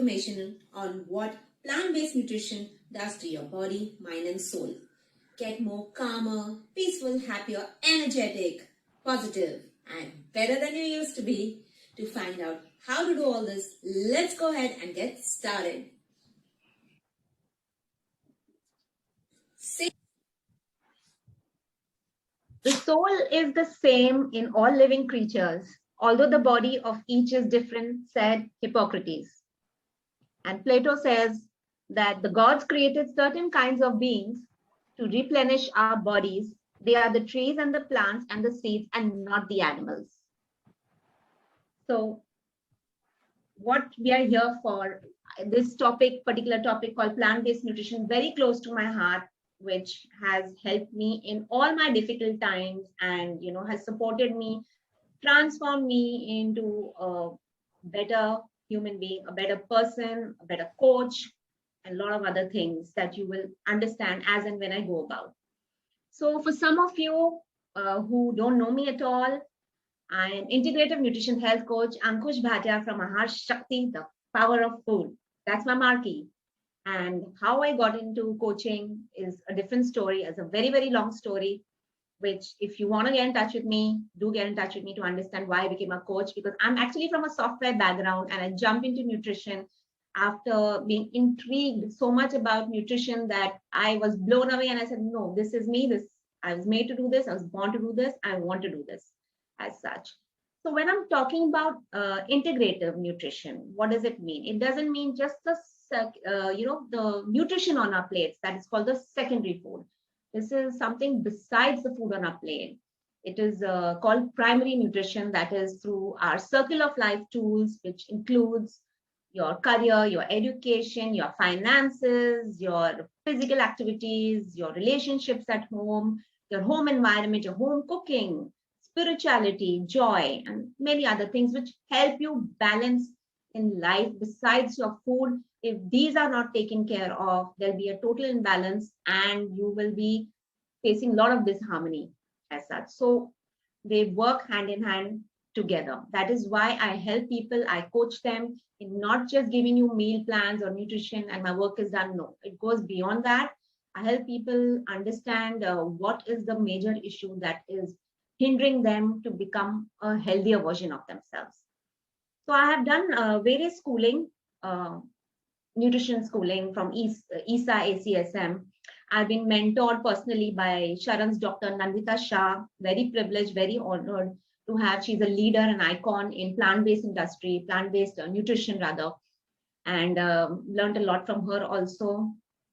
information on what plant-based nutrition does to your body, mind and soul. Get more calmer, peaceful, happier, energetic, positive and better than you used to be. To find out how to do all this, let's go ahead and get started. The soul is the same in all living creatures, although the body of each is different, said Hippocrates. And Plato says that the gods created certain kinds of beings to replenish our bodies. They are the trees and the plants and the seeds and not the animals. So what we are here for, this particular topic called plant-based nutrition, very close to my heart, which has helped me in all my difficult times and has supported me, transformed me into a better human being, a better person, a better coach, and a lot of other things that you will understand as and when I go about. So for some of you who don't know me at all, I am integrative nutrition health coach Ankush Bhatia from Ahar Shakti, the power of food. That's my marquee. And how I got into coaching is a different story, it's a very, very long story, which if you want to get in touch with me, do get in touch with me to understand why I became a coach, because I'm actually from a software background and I jumped into nutrition after being intrigued so much about nutrition that I was blown away and I said, no, this is me. I was made to do this. I was born to do this. I want to do this as such. So when I'm talking about integrative nutrition, what does it mean? It doesn't mean just the nutrition on our plates. That is called the secondary food. This is something besides the food on our plate. It is called primary nutrition, that is through our circle of life tools, which includes your career, your education, your finances, your physical activities, your relationships at home, your home environment, your home cooking, spirituality, joy, and many other things which help you balance in life besides your food. If these are not taken care of, there'll be a total imbalance and you will be facing a lot of disharmony as such. So they work hand in hand together. That is why I help people, I coach them in not just giving you meal plans or nutrition and my work is done. No, it goes beyond that. I help people understand what is the major issue that is hindering them to become a healthier version of themselves. So I have done various schooling, nutrition schooling from ISA ACSM. I've been mentored personally by Sharan's Dr. Nandita Shah, very privileged, very honored to have. She's a leader and icon in plant-based industry, plant-based nutrition rather, and learned a lot from her also.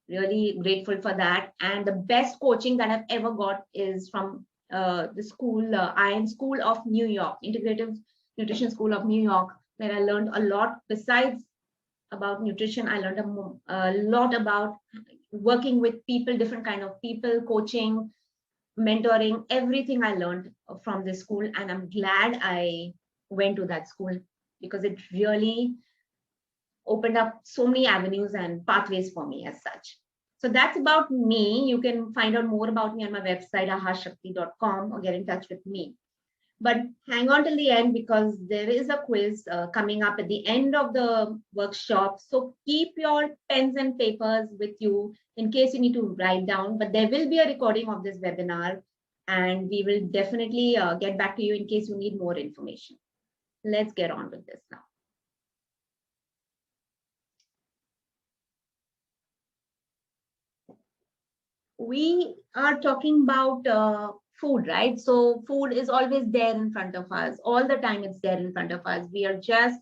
Really grateful for that. And the best coaching that I've ever got is from the school, IIM School of New York, Integrative Nutrition School of New York, where I learned a lot. Besides about nutrition, I learned a lot about working with people, different kind of people, coaching, mentoring, everything I learned from this school. And I'm glad I went to that school because it really opened up so many avenues and pathways for me as such. So that's about me. You can find out more about me on my website, aharshakti.com, or get in touch with me. But hang on till the end because there is a quiz coming up at the end of the workshop. So keep your pens and papers with you in case you need to write down. But there will be a recording of this webinar and we will definitely get back to you in case you need more information. Let's get on with this now. We are talking about food, right? So food is always there in front of us. All the time it's there in front of us. We are just,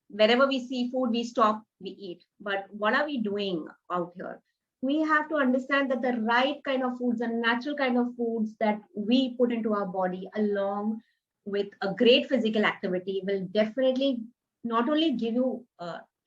wherever we see food, we stop, we eat. But what are we doing out here? We have to understand that the right kind of foods and natural kind of foods that we put into our body along with a great physical activity will definitely not only give you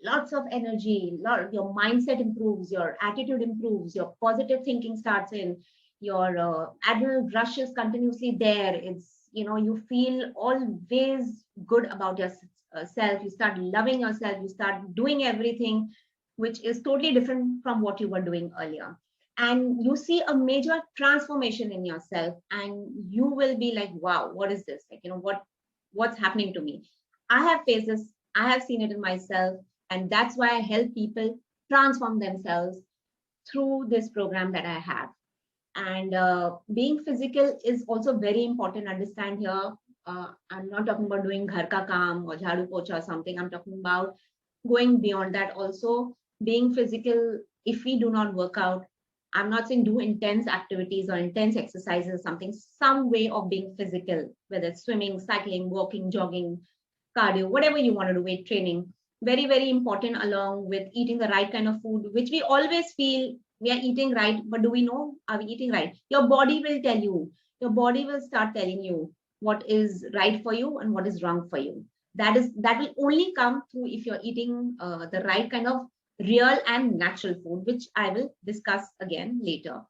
lots of energy, your mindset improves, your attitude improves, your positive thinking starts in, your adrenal rush is continuously there. It's, you feel always good about yourself. You start loving yourself. You start doing everything, which is totally different from what you were doing earlier. And you see a major transformation in yourself and you will be like, wow, what is this? Like, what's happening to me? I have faced this. I have seen it in myself. And that's why I help people transform themselves through this program that I have. And being physical is also very important. Understand here, I'm not talking about doing ghar ka kaam or jhadu pocha or something. I'm talking about going beyond that also. Being physical, if we do not work out, I'm not saying do intense activities or intense exercises, something, some way of being physical, whether it's swimming, cycling, walking, jogging, cardio, whatever you want to do, weight training. Very, very important, along with eating the right kind of food, which we always feel we are eating right, but do we know, are we eating right? Your body will tell you, your body will start telling you what is right for you and what is wrong for you. That will only come through if you're eating the right kind of real and natural food, which I will discuss again later.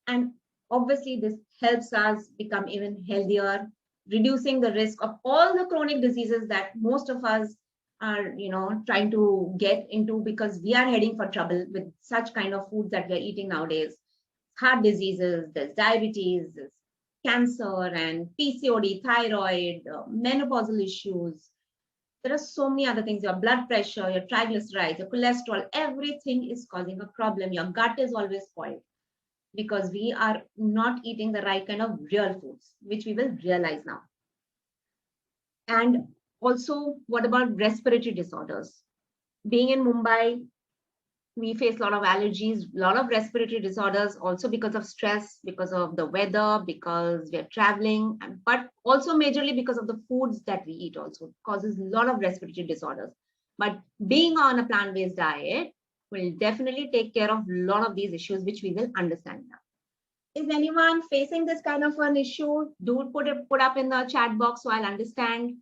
And obviously, this helps us become even healthier, reducing the risk of all the chronic diseases that most of us are, trying to get into, because we are heading for trouble with such kind of foods that we're eating nowadays. Heart diseases, there's diabetes, there's cancer and PCOD, thyroid, menopausal issues. There are so many other things, your blood pressure, your triglycerides, your cholesterol, everything is causing a problem. Your gut is always spoiled because we are not eating the right kind of real foods, which we will realize now. And also, what about respiratory disorders? Being in Mumbai, we face a lot of allergies, a lot of respiratory disorders, also because of stress, because of the weather, because we are traveling, but also majorly because of the foods that we eat also causes a lot of respiratory disorders. But being on a plant-based diet will definitely take care of a lot of these issues, which we will understand now. Is anyone facing this kind of an issue? Do put up in the chat box so I'll understand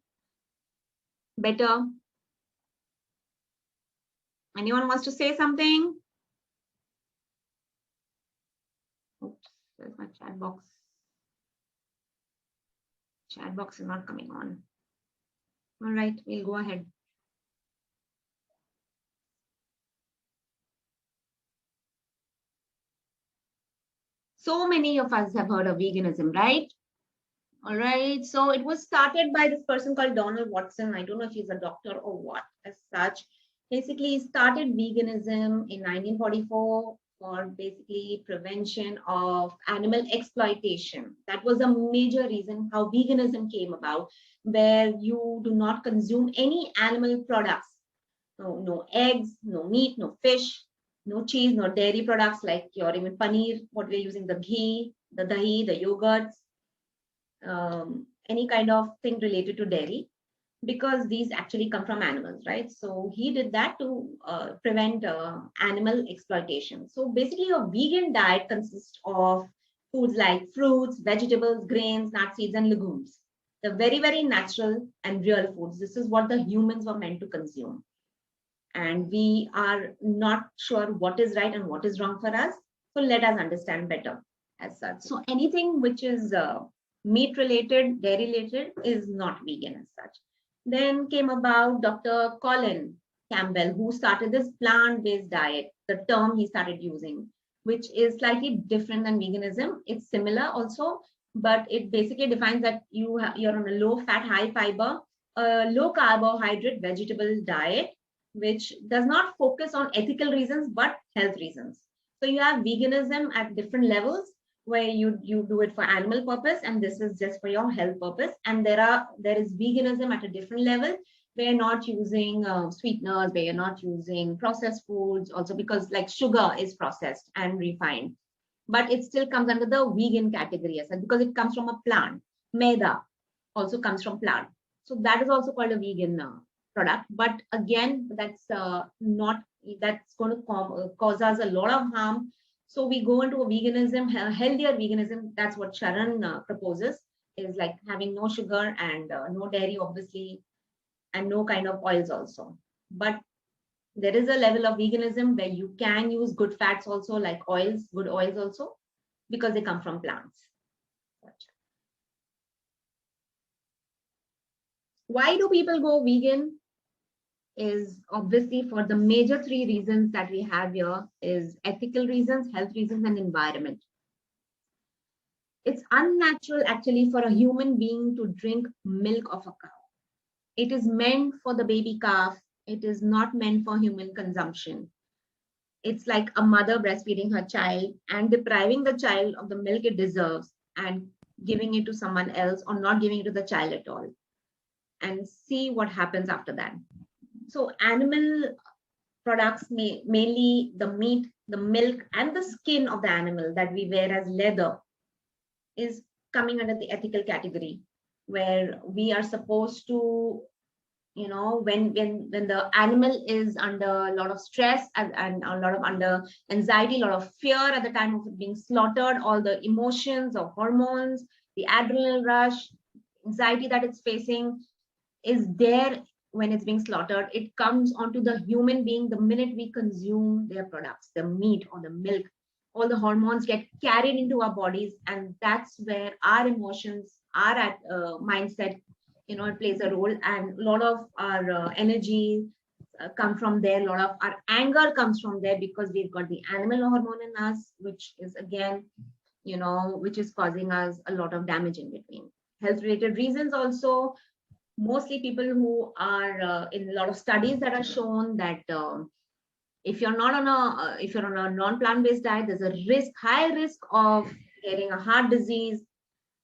better. Anyone wants to say something? Oops, there's my chat box. Chat box is not coming on. All right, we'll go ahead. So many of us have heard of veganism, right? All right, so it was started by this person called Donald Watson. I don't know if he's a doctor or what as such. Basically, he started veganism in 1944 for basically prevention of animal exploitation. That was a major reason how veganism came about, where you do not consume any animal products. No eggs, no meat, no fish, no cheese, no dairy products like your even paneer, what we're using, the ghee, the dahi, the yogurts, any kind of thing related to dairy, because these actually come from animals, right? So he did that to prevent animal exploitation. So basically, a vegan diet consists of foods like fruits, vegetables, grains, nuts, seeds, and legumes. The very, very natural and real foods. This is what the humans were meant to consume. And we are not sure what is right and what is wrong for us. So let us understand better as such. So anything which is meat related, dairy related is not vegan as such. Then came about Dr. Colin Campbell, who started this plant-based diet, the term he started using, which is slightly different than veganism. It's similar also, but it basically defines that you're on a low fat, high fiber, low carbohydrate vegetable diet, which does not focus on ethical reasons, but health reasons. So you have veganism at different levels, where you do it for animal purpose, and this is just for your health purpose. And there is veganism at a different level, where you're not using sweeteners, where you're not using processed foods, also because like sugar is processed and refined, but it still comes under the vegan category as well, because it comes from a plant. Maida also comes from plant, so that is also called a vegan product. But again, that's not, that's going to cause us a lot of harm. So we go into a veganism, healthier veganism. That's what Sharon proposes, is like having no sugar and no dairy, obviously, and no kind of oils also. But there is a level of veganism where you can use good fats also, like oils, good oils also, because they come from plants. Why do people go vegan? Is obviously for the major three reasons that we have here: is ethical reasons, health reasons, and environment. It's unnatural actually for a human being to drink milk of a cow. It is meant for the baby calf. It is not meant for human consumption. It's like a mother breastfeeding her child and depriving the child of the milk it deserves and giving it to someone else or not giving it to the child at all, and see what happens after that. So animal products, mainly the meat, the milk, and the skin of the animal that we wear as leather, is coming under the ethical category, where we are supposed to, when the animal is under a lot of stress and a lot of under anxiety, a lot of fear at the time of it being slaughtered, all the emotions or hormones, the adrenaline rush, anxiety that it's facing is there when it's being slaughtered. It comes onto the human being the minute we consume their products, the meat or the milk. All the hormones get carried into our bodies, and that's where our emotions, our mindset, it plays a role, and a lot of our energy come from there. A lot of our anger comes from there because we've got the animal hormone in us, which is again, which is causing us a lot of damage in between. Health related reasons also, mostly people who are in a lot of studies that are shown that if you're not on a if you're on a non-plant based diet, there's a high risk of getting a heart disease,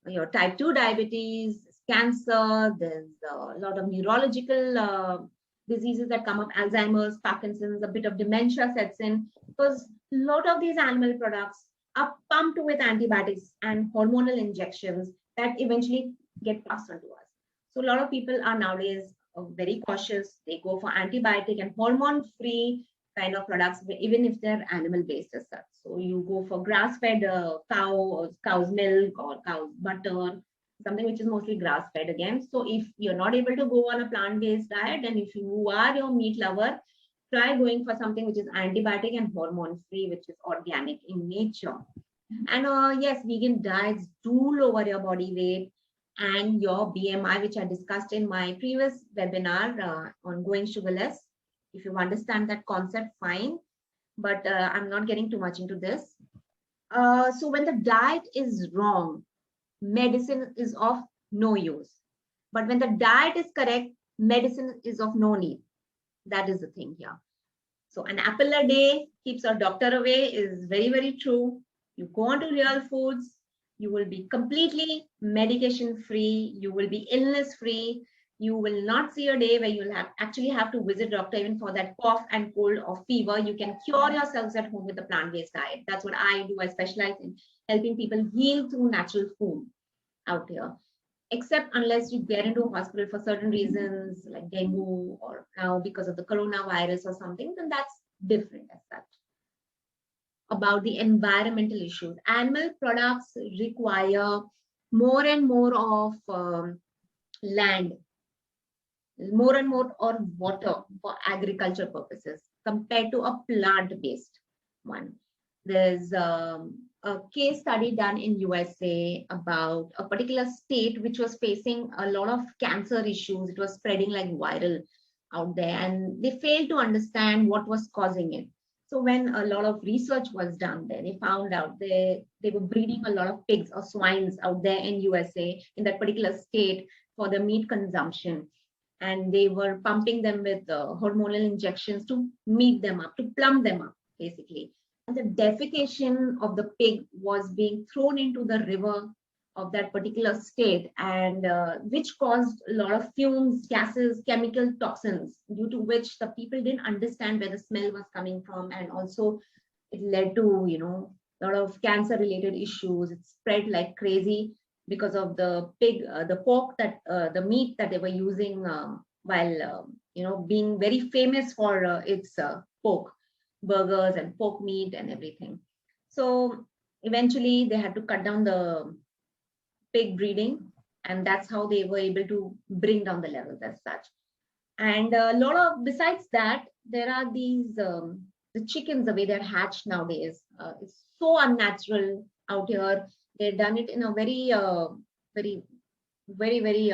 your type 2 diabetes, cancer. There's a lot of neurological diseases that come up, Alzheimer's, Parkinson's, a bit of dementia sets in, because a lot of these animal products are pumped with antibiotics and hormonal injections that eventually get passed on to us. So a lot of people are nowadays very cautious. They go for antibiotic and hormone-free kind of products, even if they're animal-based as such. So you go for grass-fed cow or cow's milk or cow's butter, something which is mostly grass-fed again. So if you're not able to go on a plant-based diet, and if you are your meat lover, try going for something which is antibiotic and hormone-free, which is organic in nature. And yes, vegan diets do lower your body weight and your BMI, which I discussed in my previous webinar on Going Sugarless. If you understand that concept, fine, but I'm not getting too much into this. So when the diet is wrong, medicine is of no use. But when the diet is correct, medicine is of no need. That is the thing here. So an apple a day keeps a doctor away is very, very true. You go on to real foods, you will be completely medication free, you will be illness free. You will not see a day where you'll actually have to visit doctor even for that cough and cold or fever. You can cure yourselves at home with a plant-based diet. That's what I do. I specialize in helping people heal through natural food out here. Except unless you get into a hospital for certain reasons like dengue or now because of the coronavirus or something, then that's different as such. About the environmental issues, animal products require more and more of land, more and more or water for agriculture purposes compared to a plant-based one. There's a case study done in USA about a particular state which was facing a lot of cancer issues. It was spreading like viral out there, and they failed to understand what was causing it. So when a lot of research was done there, they found out they were breeding a lot of pigs or swines out there in USA, in that particular state, for the meat consumption. And they were pumping them with hormonal injections to meat them up, to plump them up, basically. And the defecation of the pig was being thrown into the river of that particular state, and which caused a lot of fumes, gases, chemical toxins, due to which the people didn't understand where the smell was coming from. And also it led to, a lot of cancer related issues. It spread like crazy because of the pig, the pork, that the meat that they were using while, being very famous for its pork burgers and pork meat and everything. So eventually they had to cut down the pig breeding, and that's how they were able to bring down the levels as such. And a lot of, besides that, there are these the chickens, the way they're hatched nowadays, it's so unnatural out here. They've done it in a very very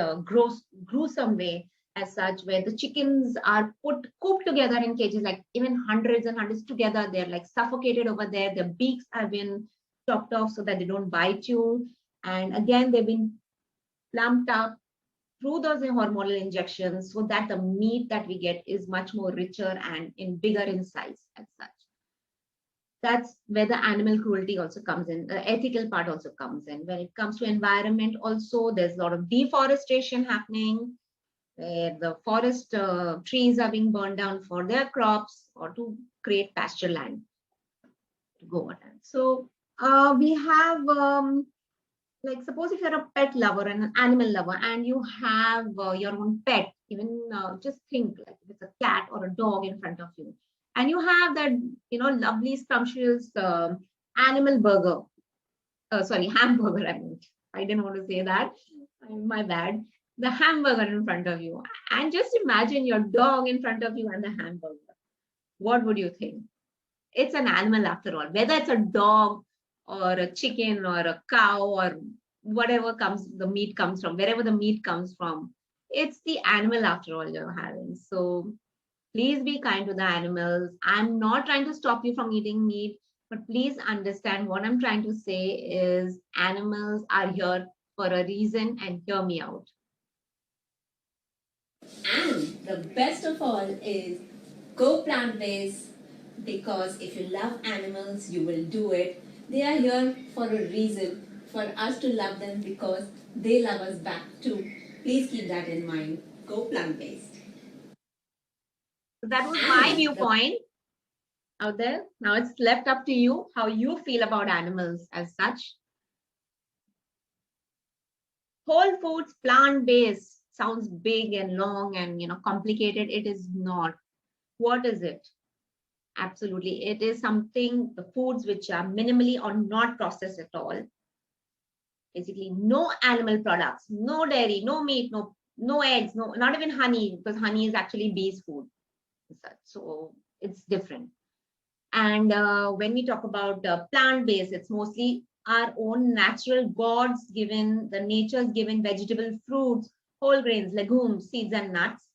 gruesome way as such, where the chickens are cooped together in cages, like even hundreds and hundreds together. They're like suffocated over there. Their beaks have been chopped off so that they don't bite you. And again, they've been plumped up, through those hormonal injections so that the meat that we get is much more richer and in bigger in size as such. That's where the animal cruelty also comes in. The ethical part also comes in. When it comes to environment also, there's a lot of deforestation happening where the forest trees are being burned down for their crops or to create pasture land to go on. So we have like suppose if you're a pet lover and an animal lover and you have your own pet, even just think like if it's a cat or a dog in front of you, and you have that lovely scrumptious animal burger, sorry, hamburger. I didn't want to say that. My bad. The hamburger in front of you, and just imagine your dog in front of you and the hamburger. What would you think? It's an animal after all, whether it's a dog or a chicken or a cow or whatever comes, the meat comes from, wherever the meat comes from, it's the animal after all you're having. So please be kind to the animals. I'm not trying to stop you from eating meat, but please understand what I'm trying to say is animals are here for a reason, and hear me out. And the best of all is go plant based, because if you love animals, you will do it. They are here for a reason, for us to love them because they love us back too. Please keep that in mind. Go plant based. So that was my And the viewpoint out there. Now it's left up to you how you feel about animals as such. Whole foods, plant-based sounds big and long and complicated. It is not. What is it? Absolutely. It is something, the foods which are minimally or not processed at all. Basically, no animal products, no dairy, no meat, no eggs, no, not even honey, because honey is actually bees' food. So it's different. And when we talk about plant-based, it's mostly our own natural gods given, the nature's given vegetable, fruits, whole grains, legumes, seeds, and nuts.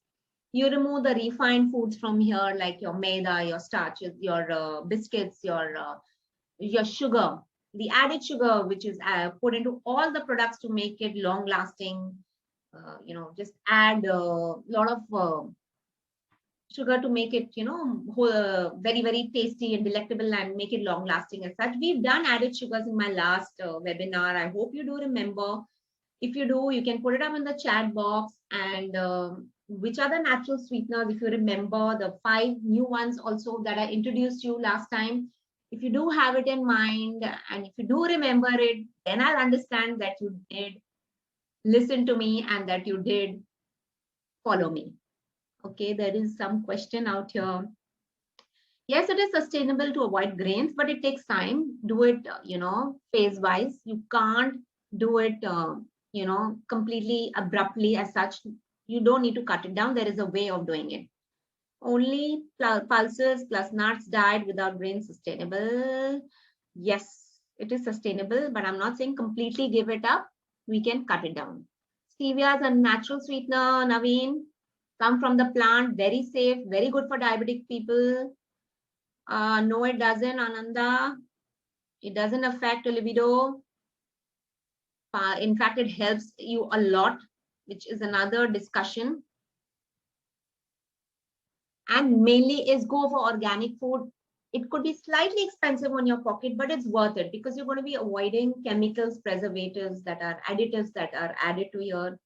You remove the refined foods from here, like your maida, your starches, your biscuits, your sugar, the added sugar, which is put into all the products to make it long lasting. Just add a lot of sugar to make it, very, very tasty and delectable and make it long lasting as such. We've done added sugars in my last webinar. I hope you do remember. If you do, you can put it up in the chat box. And which are the natural sweeteners? If you remember the 5 new ones also that I introduced you last time, if you do have it in mind and if you do remember it, then I'll understand that you did listen to me and that you did follow me. Okay, there is some question out here. Yes, it is sustainable to avoid grains, but it takes time. Do it, phase wise. You can't do it, completely abruptly as such. You don't need to cut it down. There is a way of doing it. Only pulses plus nuts diet without grains sustainable. Yes, it is sustainable, but I'm not saying completely give it up. We can cut it down. Stevia is a natural sweetener, Naveen. Come from the plant, very safe, very good for diabetic people. No, it doesn't, Ananda. It doesn't affect libido. In fact, it helps you a lot, which is another discussion. And mainly is go for organic food. It could be slightly expensive on your pocket, but it's worth it because you're going to be avoiding chemicals, preservatives that are additives that are added to your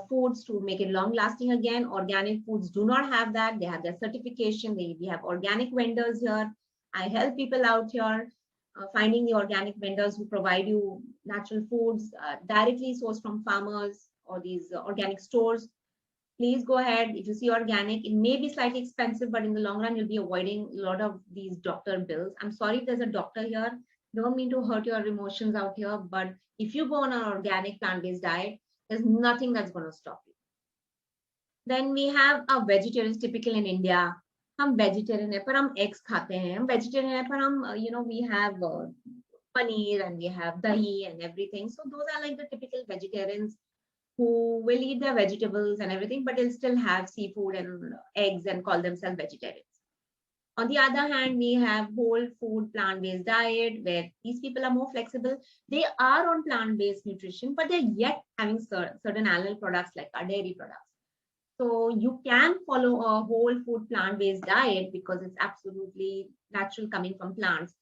foods to make it long lasting. Again, organic foods do not have that. They have their certification. We have organic vendors here. I help people out here finding the organic vendors who provide you natural foods directly sourced from farmers or these organic stores. Please go ahead. If you see organic, it may be slightly expensive, but in the long run, you'll be avoiding a lot of these doctor bills. I'm sorry if there's a doctor here. Don't mean to hurt your emotions out here, but if you go on an organic plant-based diet, there's nothing that's going to stop you. Then we have our vegetarians, typical in India. हम vegetarian है पर हम eggs खाते हैं. हम vegetarian है पर हम we have paneer and we have dahi and everything. So those are like the typical vegetarians who will eat their vegetables and everything, but they'll still have seafood and eggs and call themselves vegetarians. On the other hand, we have whole food plant-based diet where these people are more flexible. They are on plant-based nutrition, but they're yet having certain animal products like our dairy products. So you can follow a whole food plant-based diet because it's absolutely natural coming from plants.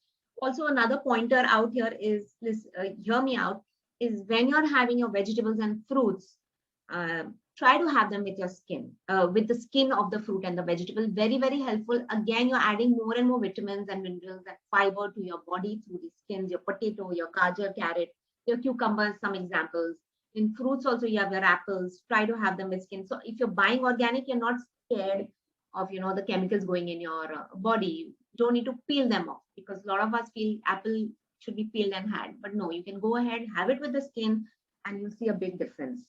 Also, another pointer out here is this, hear me out, is when you're having your vegetables and fruits, uh, try to have them with your skin, with the skin of the fruit and the vegetable. Very, very helpful. Again, you're adding more and more vitamins and minerals and fiber to your body through the skins, your potato, your gajar, carrot, your cucumbers, some examples. In fruits also, you have your apples. Try to have them with skin. So if you're buying organic, you're not scared of, the chemicals going in your body. You don't need to peel them off because a lot of us feel apple should be peeled and had. But no, you can go ahead, have it with the skin, and you'll see a big difference.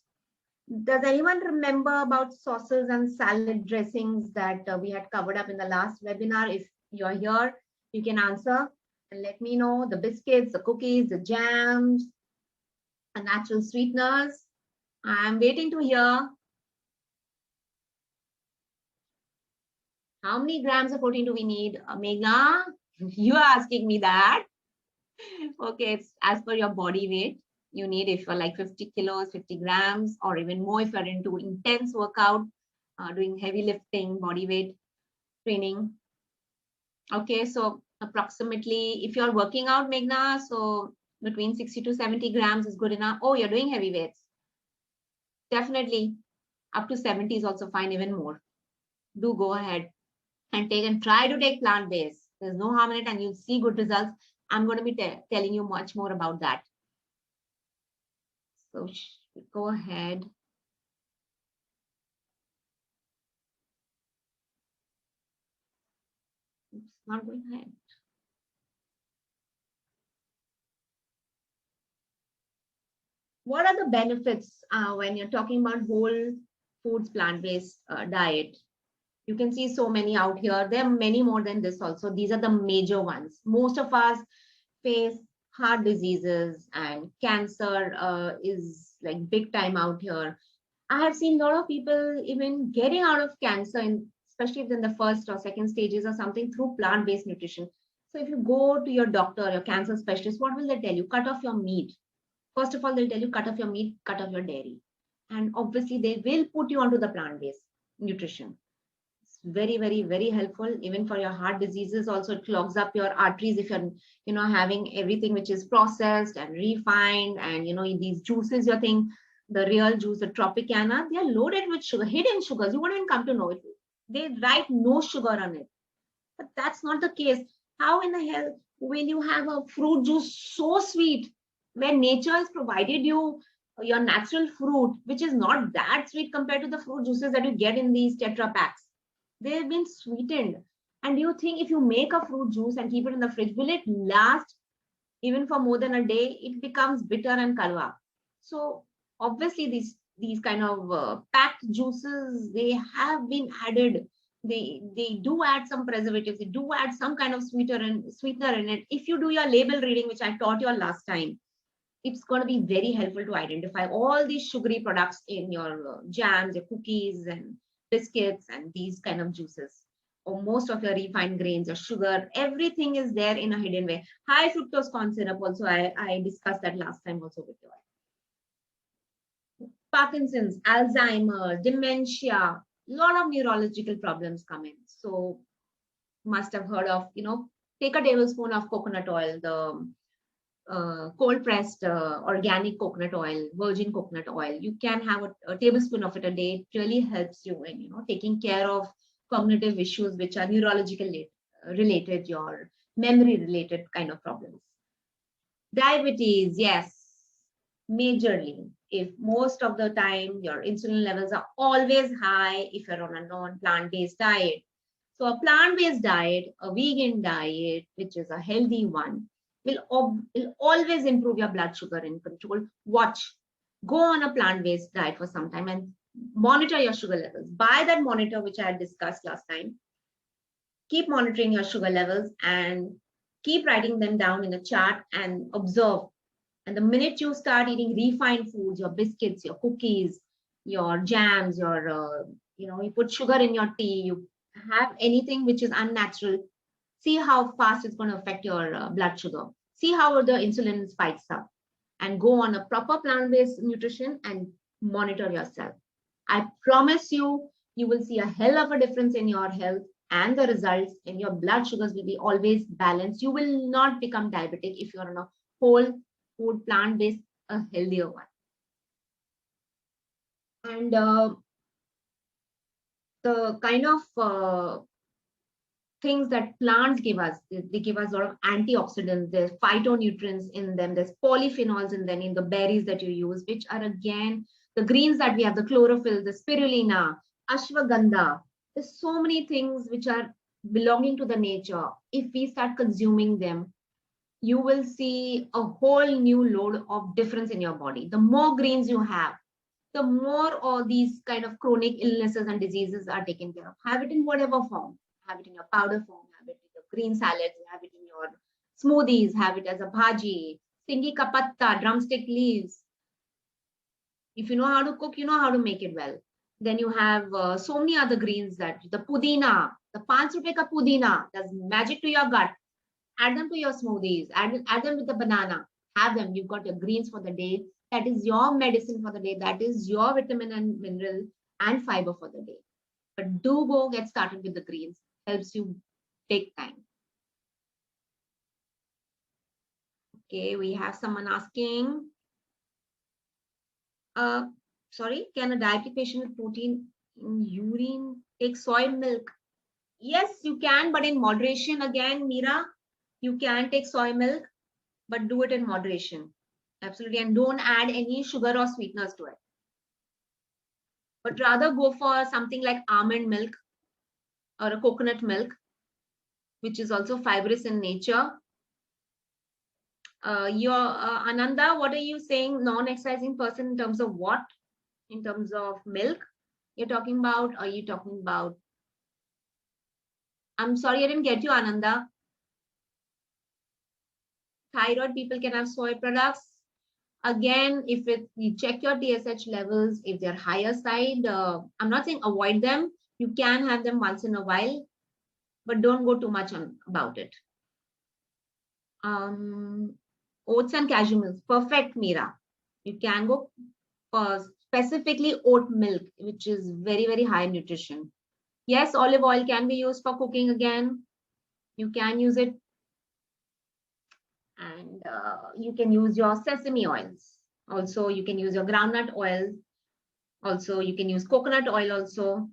Does anyone remember about sauces and salad dressings that we had covered up in the last webinar? If you're here, you can answer and let me know. The biscuits, the cookies, the jams, the natural sweeteners. I'm waiting to hear how many grams of protein do we need? Meghna, you are asking me that. Okay, it's as per your body weight. You need, if you're like 50 kilos, 50 grams, or even more if you're into intense workout, doing heavy lifting, body weight training. Okay, so approximately, if you're working out, Meghna, so between 60 to 70 grams is good enough. Oh, you're doing heavy weights. Definitely up to 70 is also fine, even more. Do go ahead and try to take plant-based. There's no harm in it and you'll see good results. I'm going to be telling you much more about that. So go ahead. Oops, not going ahead. What are the benefits when you're talking about whole foods, plant-based diet? You can see so many out here. There are many more than this also. These are the major ones. Most of us face heart diseases and cancer is like big time out here. I have seen a lot of people even getting out of cancer, especially if in the first or second stages or something through plant-based nutrition. So if you go to your doctor, your cancer specialist, what will they tell you? Cut off your meat. First of all, they'll tell you cut off your meat, cut off your dairy. And obviously they will put you onto the plant-based nutrition. It's very, very, very helpful. Even for your heart diseases, also it clogs up your arteries if you're, having everything which is processed and refined and, these juices, you're thinking, the real juice, the Tropicana, they are loaded with sugar, hidden sugars. You won't even come to know it. They write no sugar on it. But that's not the case. How in the hell will you have a fruit juice so sweet where nature has provided you your natural fruit, which is not that sweet compared to the fruit juices that you get in these Tetra packs? They've been sweetened. And do you think if you make a fruit juice and keep it in the fridge, will it last even for more than a day? It becomes bitter and kalwa. So obviously these kind of packed juices, they have been added. They do add some preservatives. They do add some kind of sweetener in it. If you do your label reading, which I taught you last time, it's going to be very helpful to identify all these sugary products in your jams, your cookies and biscuits and these kind of juices. Or most of your refined grains, your sugar, everything is there in a hidden way. High fructose corn syrup also, I discussed that last time also with you. Parkinson's, Alzheimer's, dementia, a lot of neurological problems come in. So must have heard of, take a tablespoon of coconut oil, the cold pressed organic coconut oil, virgin coconut oil. You can have a tablespoon of it a day. It really helps you in, taking care of cognitive issues which are neurological related, your memory related kind of problems. Diabetes, yes, majorly. If most of the time your insulin levels are always high, if you're on a non-plant-based diet. So a plant-based diet, a vegan diet, which is a healthy one, will always improve your blood sugar in control. Watch, go on a plant-based diet for some time and monitor your sugar levels. Buy that monitor, which I had discussed last time. Keep monitoring your sugar levels and keep writing them down in a chart and observe. And the minute you start eating refined foods, your biscuits, your cookies, your jams, you put sugar in your tea, you have anything which is unnatural, See how fast it's going to affect your blood sugar. See how the insulin spikes up, and go on a proper plant-based nutrition and monitor yourself. I promise you, you will see a hell of a difference in your health, and the results in your blood sugars will be always balanced. You will not become diabetic if you're on a whole food plant-based, a healthier one. And the kind of things that plants give us, they give us a lot of antioxidants, there's phytonutrients in them, there's polyphenols in them, in the berries that you use, which are again the greens that we have, the chlorophyll, the spirulina, ashwagandha. There's so many things which are belonging to the nature. If we start consuming them, you will see a whole new load of difference in your body. The more greens you have, the more all these kind of chronic illnesses and diseases are taken care of. Have it in whatever form. Have it in your powder form, have it in your green salads, have it in your smoothies, have it as a bhaji, singi ka patta, drumstick leaves. If you know how to cook, you know how to make it well. Then you have so many other greens, that the pudina, the 5 rupees ka pudina, does magic to your gut. Add them to your smoothies, add them with the banana, have them. You've got your greens for the day. That is your medicine for the day. That is your vitamin and mineral and fiber for the day. But do go get started with the greens. Helps you take time. Okay, we have someone asking, sorry, can a diabetic patient with protein in urine take soy milk? Yes, you can, but in moderation. Again, Meera, you can take soy milk, but do it in moderation. Absolutely, and don't add any sugar or sweeteners to it. But rather go for something like almond milk or a coconut milk, which is also fibrous in nature. Ananda, what are you saying? Non-exercising person in terms of what? In terms of milk you're talking about? Or are you talking about? I'm sorry, I didn't get you, Ananda. Thyroid people can have soy products. Again, if you check your TSH levels, if they're higher side, I'm not saying avoid them. You can have them once in a while, but don't go too much on about it. Oats and cashew milk, perfect, Meera. You can go for specifically oat milk, which is very, very high nutrition. Yes, olive oil can be used for cooking again. You can use it. And you can use your sesame oils. Also, you can use your groundnut oil. Also, you can use coconut oil also.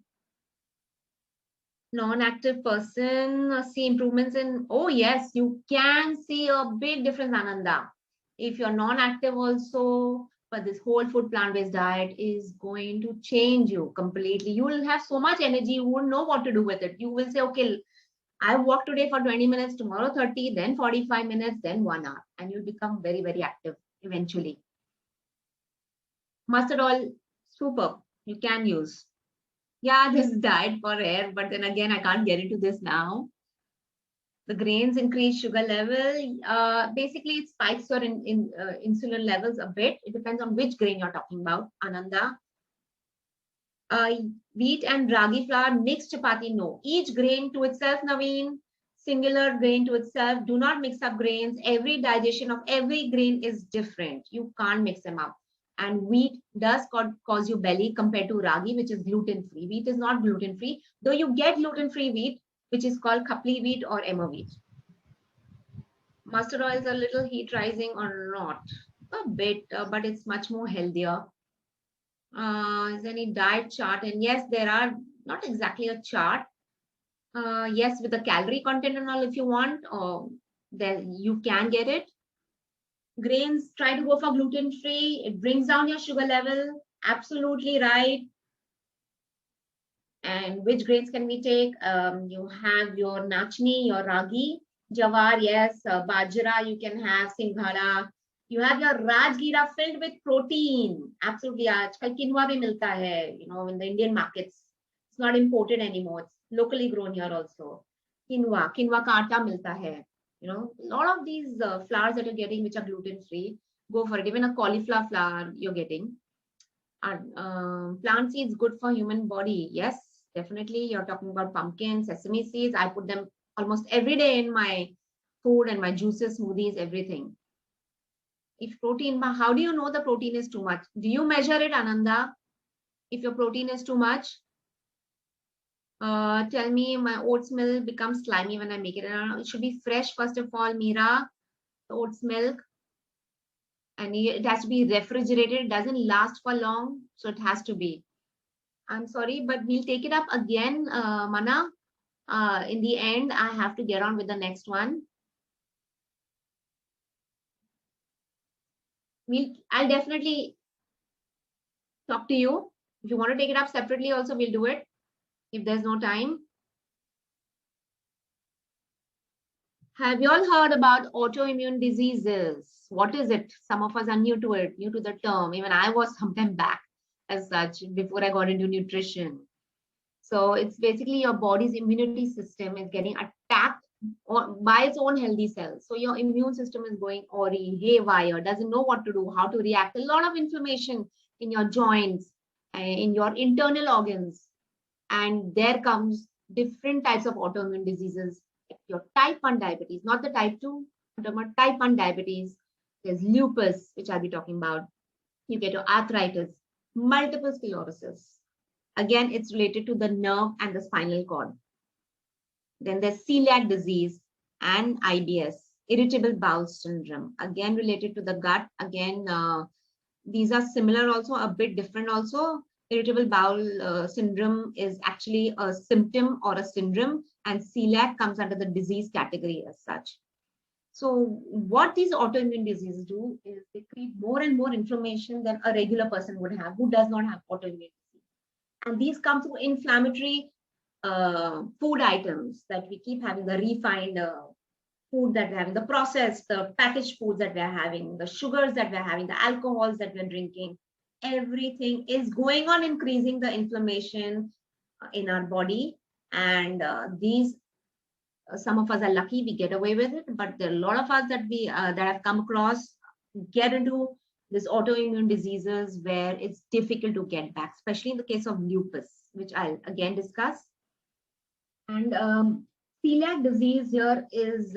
Non-active person, see improvements in, oh yes, you can see a big difference, Ananda. If you're non-active also, but this whole food plant-based diet is going to change you completely. You will have so much energy, you won't know what to do with it. You will say, okay, I walked today for 20 minutes, tomorrow 30, then 45 minutes, then 1 hour, and you'll become very, very active eventually. Mustard oil, super, you can use. Yeah, this diet for hair, but then again, I can't get into this now. The grains increase sugar level. Basically, it spikes your insulin levels a bit. It depends on which grain you're talking about, Ananda. Wheat and ragi flour, mixed chapati, no. Each grain to itself, Naveen. Singular grain to itself. Do not mix up grains. Every digestion of every grain is different. You can't mix them up. And wheat does cause you belly compared to ragi, which is gluten-free. Wheat is not gluten-free, though you get gluten-free wheat, which is called khapli wheat or emmer wheat. Mustard oil is a little heat rising or not? A bit, but it's much more healthier. Is there any diet chart? And yes, there are, not exactly a chart. Yes, with the calorie content and all, if you want, then you can get it. Grains, try to go for gluten-free. It brings down your sugar level. Absolutely right. And which grains can we take? You have your nachni, your ragi, jawar, yes, bajra, you can have singhara. You have your rajgira filled with protein. Absolutely. Aajkal quinoa bhi milta hai, in the Indian markets. It's not imported anymore. It's locally grown here also. Quinoa ka aata milta hai. A lot of these flours that you're getting, which are gluten-free, go for it. Even a cauliflower flour you're getting. Plant seeds good for human body. Yes, definitely. You're talking about pumpkin, sesame seeds. I put them almost every day in my food and my juices, smoothies, everything. If protein, how do you know the protein is too much? Do you measure it, Ananda? If your protein is too much, tell me. My oats milk becomes slimy when I make it. It should be fresh, first of all, Meera. The oats milk, and it has to be refrigerated. It doesn't last for long, so it has to be. I'm sorry, but we'll take it up again, Mana. In the end, I have to get on with the next one. I'll definitely talk to you. If you want to take it up separately, also we'll do it if there's no time. Have you all heard about autoimmune diseases? What is it? Some of us are new to it, new to the term. Even I was sometime back as such before I got into nutrition. So it's basically your body's immunity system is getting attacked by its own healthy cells. So your immune system is going awry, haywire, doesn't know what to do, how to react. A lot of inflammation in your joints, in your internal organs. And there comes different types of autoimmune diseases. Your type 1 diabetes, not the type 2, but type 1 diabetes. There's lupus, which I'll be talking about. You get your arthritis, multiple sclerosis. Again, it's related to the nerve and the spinal cord. Then there's celiac disease and IBS, irritable bowel syndrome, again related to the gut. Again, these are similar also, a bit different also. Irritable bowel syndrome is actually a symptom or a syndrome, and celiac comes under the disease category as such. So what these autoimmune diseases do is they create more and more inflammation than a regular person would have who does not have autoimmune disease. And these come through inflammatory food items that we keep having, the refined food that we're having, the processed, the packaged foods that we're having, the sugars that we're having, the alcohols that we're drinking. Everything is going on increasing the inflammation in our body. And these, some of us are lucky, we get away with it, but there are a lot of us that that have come across get into this autoimmune diseases where it's difficult to get back, especially in the case of lupus, which I'll again discuss. And celiac disease here is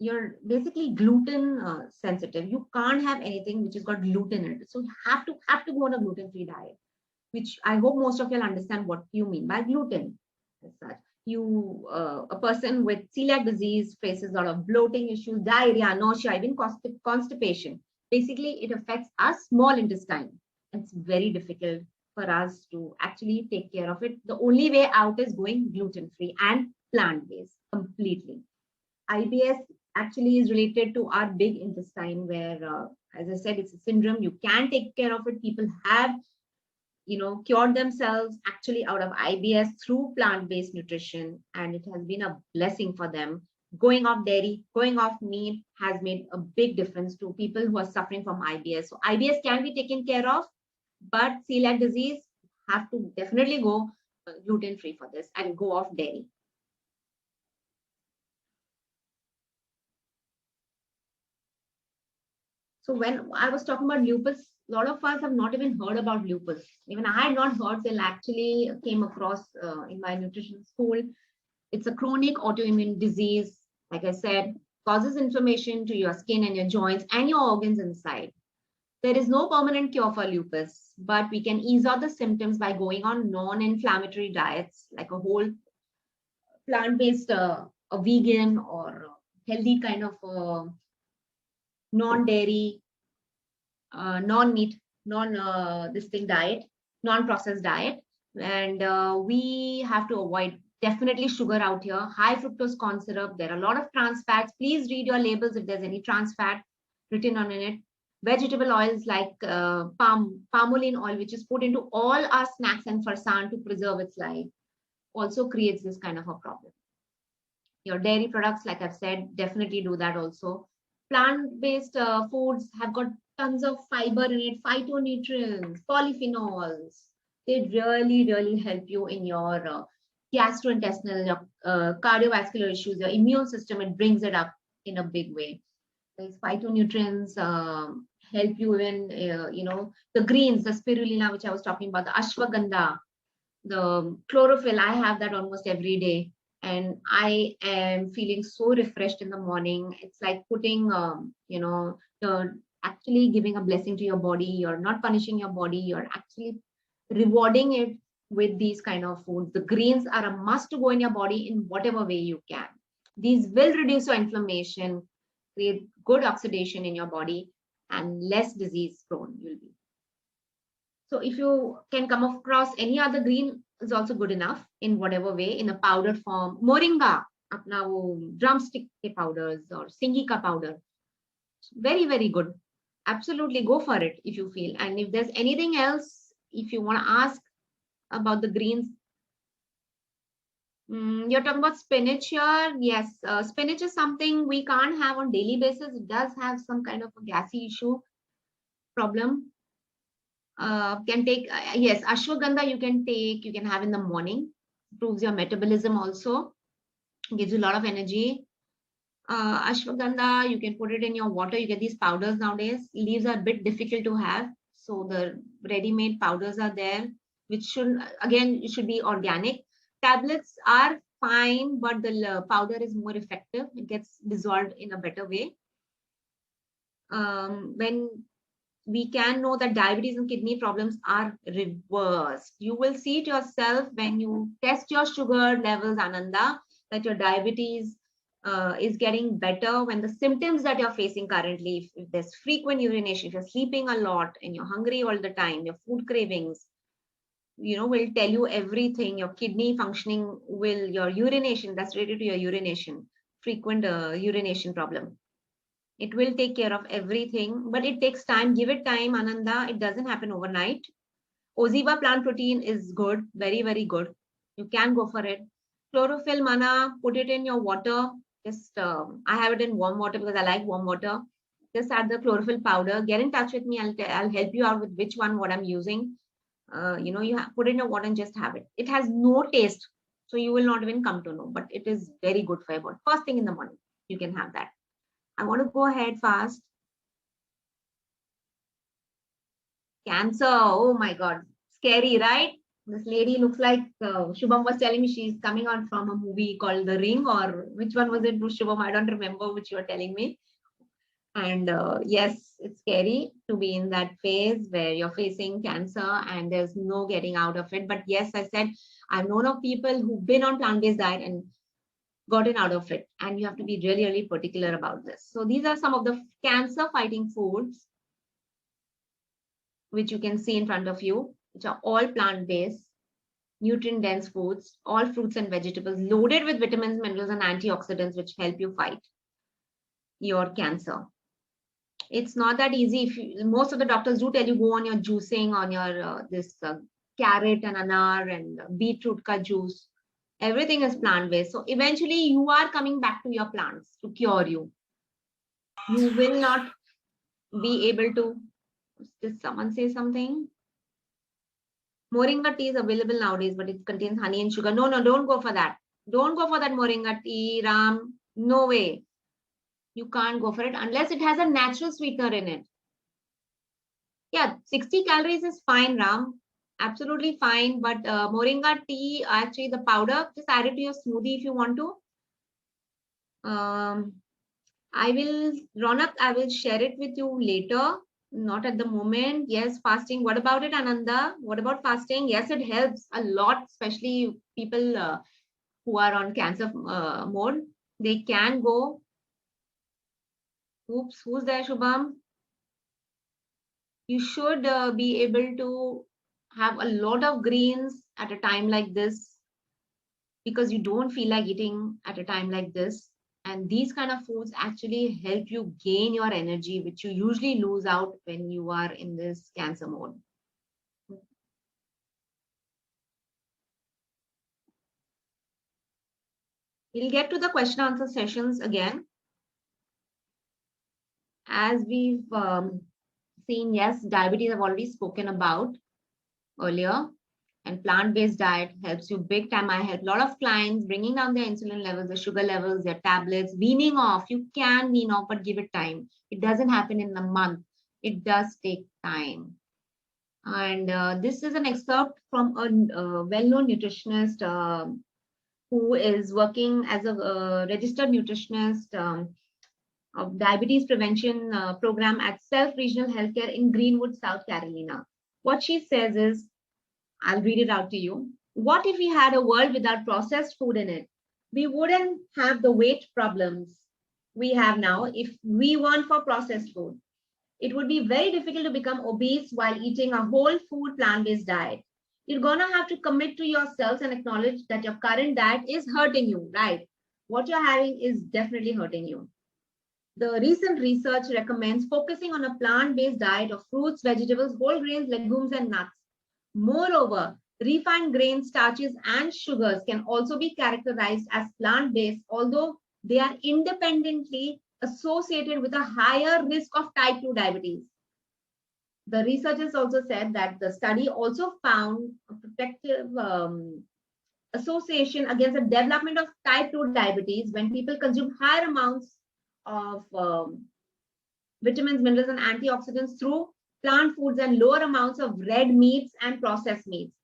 you're basically gluten sensitive. You can't have anything which has got gluten in it. So you have to go on a gluten-free diet, which I hope most of you understand what you mean by gluten. As such, a person with celiac disease faces a lot of bloating issues, diarrhea, nausea, even constipation. Basically, it affects our small intestine. It's very difficult for us to actually take care of it. The only way out is going gluten-free and plant-based completely. IBS actually is related to our big intestine where, as I said, it's a syndrome. You can take care of it. People have, cured themselves actually out of IBS through plant-based nutrition. And it has been a blessing for them. Going off dairy, going off meat has made a big difference to people who are suffering from IBS. So IBS can be taken care of, but celiac disease have to definitely go gluten-free for this and go off dairy. So when I was talking about lupus, a lot of us have not even heard about lupus. Even I had not heard till actually came across in my nutrition school. It's a chronic autoimmune disease. Like I said, causes inflammation to your skin and your joints and your organs inside. There is no permanent cure for lupus, but we can ease out the symptoms by going on non-inflammatory diets, like a whole plant-based, a vegan or healthy kind of non-dairy, non-meat, diet, non-processed diet. And we have to avoid definitely sugar out here, high fructose corn syrup. There are a lot of trans fats. Please read your labels if there's any trans fat written on in it. Vegetable oils like palmolene oil, which is put into all our snacks and farsan to preserve its life, also creates this kind of a problem. Your dairy products, like I've said, definitely do that also. Plant-based foods have got tons of fiber in it, phytonutrients, polyphenols. They really, really help you in your gastrointestinal, your cardiovascular issues, your immune system. It brings it up in a big way. These phytonutrients help you in, the greens, the spirulina, which I was talking about, the ashwagandha, the chlorophyll. I have that almost every day. and I am feeling so refreshed in the morning. It's like putting, you're actually giving a blessing to your body. You're not punishing your body. You're actually rewarding it with these kind of foods. The greens are a must to go in your body in whatever way you can. These will reduce your inflammation, create good oxidation in your body, and less disease prone you'll be. So if you can come across any other green is also good enough in whatever way, in a powdered form. Moringa, अपना वो drumstick के powders or singi ka powder, very very good. Absolutely go for it if you feel. And if there's anything else, if you want to ask about the greens, you're talking about spinach here. Yes, spinach is something we can't have on daily basis. It does have some kind of a gassy issue problem. Can take, yes, ashwagandha you can have in the morning, improves your metabolism also, gives you a lot of energy. Ashwagandha, you can put it in your water. You get these powders nowadays. Leaves are a bit difficult to have, so the ready-made powders are there, which should, again, it should be organic. Tablets are fine, but the powder is more effective. It gets dissolved in a better way. When we can know that diabetes and kidney problems are reversed. You will see it yourself when you test your sugar levels, Ananda, that your diabetes is getting better when the symptoms that you're facing currently, if there's frequent urination, if you're sleeping a lot and you're hungry all the time, your food cravings, will tell you everything. Your kidney functioning will, your urination, that's related to your urination, frequent urination problem. It will take care of everything, but it takes time. Give it time, Ananda. It doesn't happen overnight. Oziva plant protein is good, very, very good. You can go for it. Chlorophyll mana, put it in your water. Just, I have it in warm water because I like warm water. Just add the chlorophyll powder. Get in touch with me. I'll help you out with which one, what I'm using. You put it in your water and just have it. It has no taste, so you will not even come to know, but it is very good for your body. First thing in the morning, you can have that. I want to go ahead fast. Cancer. Oh my God. Scary, right? This lady looks like Shubham was telling me she's coming out from a movie called The Ring, or which one was it, Shubham? I don't remember which you were telling me. And yes, it's scary to be in that phase where you're facing cancer and there's no getting out of it. But yes, I said, I've known of people who've been on plant-based diet and gotten out of it. And you have to be really, really particular about this. So these are some of the cancer fighting foods which you can see in front of you, which are all plant-based, nutrient-dense foods, all fruits and vegetables loaded with vitamins, minerals, and antioxidants, which help you fight your cancer. It's not that easy. Most of the doctors do tell you go on your juicing, on your carrot and anar and beetroot ka juice. Everything is plant-based. So eventually you are coming back to your plants to cure you. You will not be able to. Did someone say something? Moringa tea is available nowadays, but it contains honey and sugar. No, don't go for that. Don't go for that moringa tea, Ram. No way. You can't go for it unless it has a natural sweetener in it. Yeah, 60 calories is fine, Ram. Absolutely fine. But moringa tea, actually the powder, just add it to your smoothie if you want to. I will share it with you later. Not at the moment. Yes, fasting. What about it, Ananda? What about fasting? Yes, it helps a lot, especially people who are on cancer mode. They can go. Oops, who's there, Shubham? You should be able to have a lot of greens at a time like this because you don't feel like eating at a time like this. And these kind of foods actually help you gain your energy, which you usually lose out when you are in this cancer mode. We'll get to the question answer sessions again. As we've seen, yes, diabetes I've already spoken about earlier. And plant-based diet helps you big time. I help a lot of clients bringing down their insulin levels, their sugar levels, their tablets, weaning off. You can wean off, but give it time. It doesn't happen in a month. It does take time. And this is an excerpt from a well-known nutritionist, who is working as a registered nutritionist of diabetes prevention program at Self Regional Healthcare in Greenwood, South Carolina. What she says is, I'll read it out to you. What if we had a world without processed food in it? We wouldn't have the weight problems we have now if we weren't for processed food. It would be very difficult to become obese while eating a whole food plant-based diet. You're going to have to commit to yourselves and acknowledge that your current diet is hurting you, right? What you're having is definitely hurting you. The recent research recommends focusing on a plant-based diet of fruits, vegetables, whole grains, legumes, and nuts. Moreover, refined grains, starches, and sugars can also be characterized as plant-based, although they are independently associated with a higher risk of type 2 diabetes. The researchers also said that the study also found a protective association against the development of type 2 diabetes when people consume higher amounts of vitamins, minerals, and antioxidants through plant foods and lower amounts of red meats and processed meats.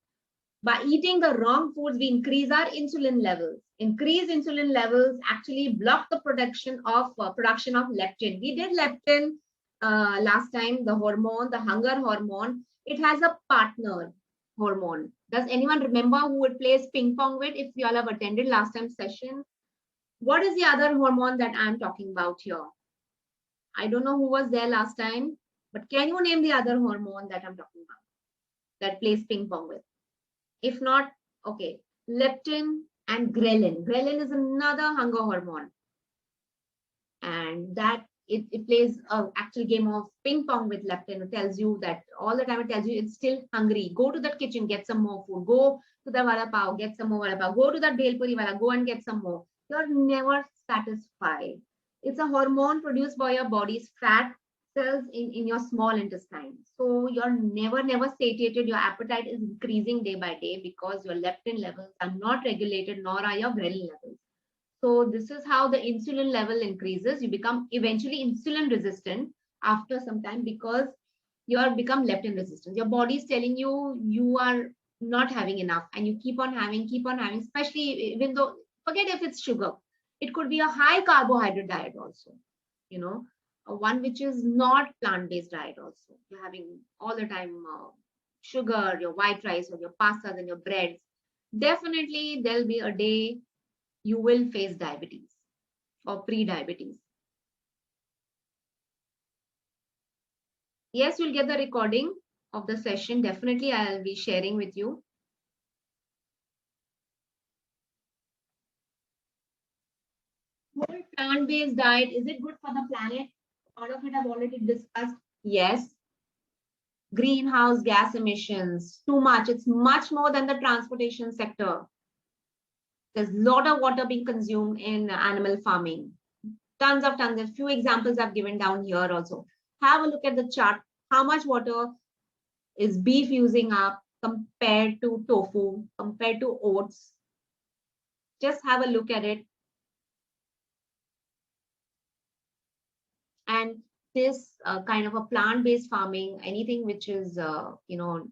By eating the wrong foods, we increase our insulin levels. Increased insulin levels actually block the production of leptin. We did leptin last time, the hormone, the hunger hormone. It has a partner hormone. Does anyone remember who it plays ping pong with? If you all have attended last time's session, what is the other hormone that I'm talking about here? I don't know who was there last time, but can you name the other hormone that I'm talking about that plays ping pong with? If not, okay, leptin and ghrelin. Ghrelin is another hunger hormone. And that it plays an actual game of ping pong with leptin. It tells you that all the time, it tells you it's still hungry. Go to the kitchen, get some more food. Go to the vada pav, get some more vada pav. Go to the bhel puri wala, go and get some more. You're never satisfied. It's a hormone produced by your body's fat cells in your small intestine. So you're never satiated. Your appetite is increasing day by day because your leptin levels are not regulated, nor are your ghrelin levels. So this is how the insulin level increases. You become eventually insulin resistant after some time because you are become leptin resistant. Your body is telling you you are not having enough, and you keep on having, especially even though, forget if it's sugar. It could be a high carbohydrate diet also, you know, one which is not plant-based diet also. You're having all the time sugar, your white rice or your pastas and your breads. Definitely there'll be a day you will face diabetes or pre-diabetes. Yes, you'll get the recording of the session. Definitely I'll be sharing with you. Whole plant-based diet, is it good for the planet? All of it I've already discussed. Yes. Greenhouse gas emissions, too much. It's much more than the transportation sector. There's a lot of water being consumed in animal farming. Tons. A few examples I've given down here also. Have a look at the chart. How much water is beef using up compared to tofu, compared to oats? Just have a look at it. And this kind of a plant-based farming, anything which is, you know,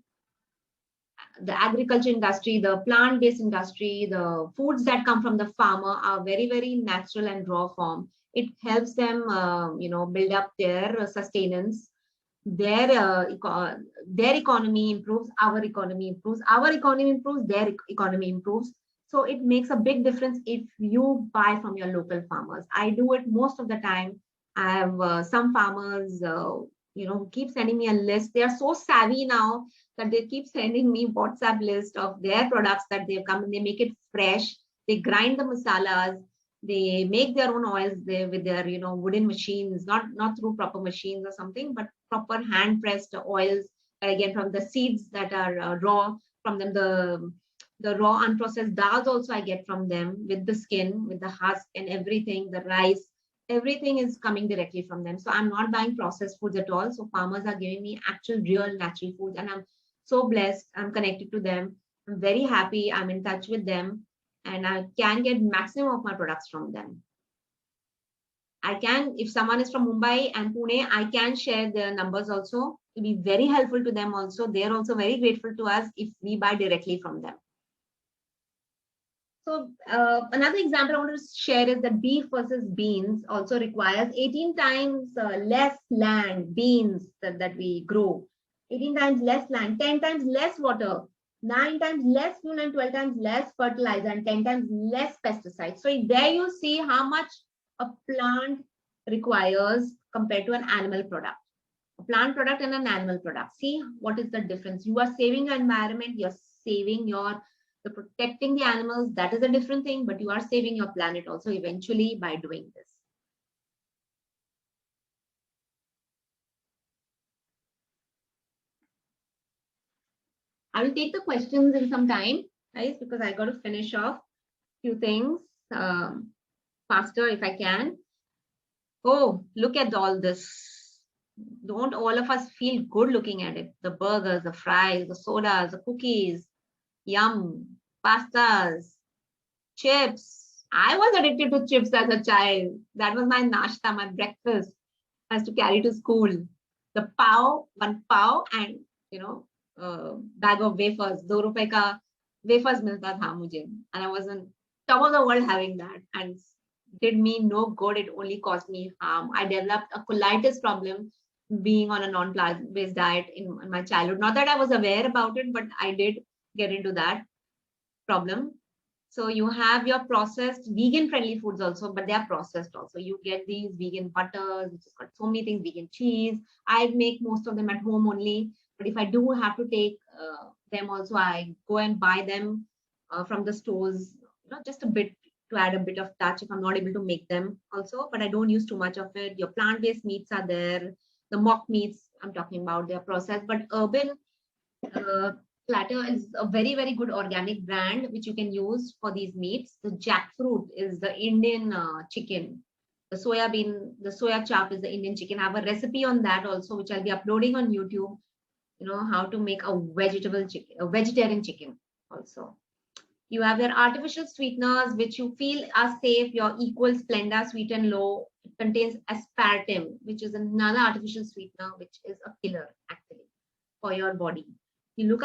the agriculture industry, the plant-based industry, the foods that come from the farmer are very natural and raw form. It helps them, you know, build up their sustenance. Their economy improves, our economy improves, our economy improves, their economy improves. So it makes a big difference if you buy from your local farmers. I do it most of the time. I have some farmers, you know, keep sending me a list. They are so savvy now that they keep sending me WhatsApp list of their products that they've come and they make it fresh. They grind the masalas. They make their own oils there with their, you know, wooden machines, not through proper machines or something, but proper hand pressed oils. Again, from the seeds that are raw, from them the raw unprocessed dals also I get from them with the skin, with the husk and everything, the rice. Everything is coming directly from them. So I'm not buying processed foods at all. So farmers are giving me actual, real, natural foods, and I'm so blessed. I'm connected to them. I'm very happy. I'm in touch with them, and I can get maximum of my products from them. I can, if someone is from Mumbai and Pune, I can share their numbers also. It'll be very helpful to them also. They're also very grateful to us if we buy directly from them. So another example I want to share is that beef versus beans also requires 18 times less land, beans that we grow, 18 times less land, 10 times less water, 9 times less fuel, and 12 times less fertilizer, and 10 times less pesticides. So there you see how much a plant requires compared to an animal product. A plant product and an animal product. See what is the difference. You are saving your environment, you're saving the protecting the animals. That is a different thing, but you are saving your planet also eventually by doing this. I will take the questions in some time, guys, because I got to finish off few things faster if I can. Oh, look at all this. Don't all of us feel good looking at it? The burgers, the fries, the sodas, the cookies, yum, pastas, chips. I was addicted to chips as a child. That was my nashta, my breakfast. I used to carry to school. The pav, one pav, and bag of wafers. 2 rupees ka wafers milta tha mujhe. And I was on top of the world having that. And did me no good. It only caused me harm. I developed a colitis problem being on a non-plant-based diet in my childhood. Not that I was aware about it, but I did get into that problem. So you have your processed vegan friendly foods also, but they are processed also. You get these vegan butters, which has got so many things, vegan cheese. I make most of them at home only. But if I do have to take them also, I go and buy them from the stores, just a bit to add a bit of touch if I'm not able to make them also. But I don't use too much of it. Your plant-based meats are there. The mock meats I'm talking about, they are processed. But Urban Platter is a very, very good organic brand which you can use for these meats. The jackfruit is the Indian chicken. The soya chop is the Indian chicken. I have a recipe on that also, which I'll be uploading on YouTube. How to make a vegetarian chicken also. You have your artificial sweeteners, which you feel are safe. Your Equal Splenda Sweet and Low. It contains aspartame, which is another artificial sweetener, which is a killer actually for your body. You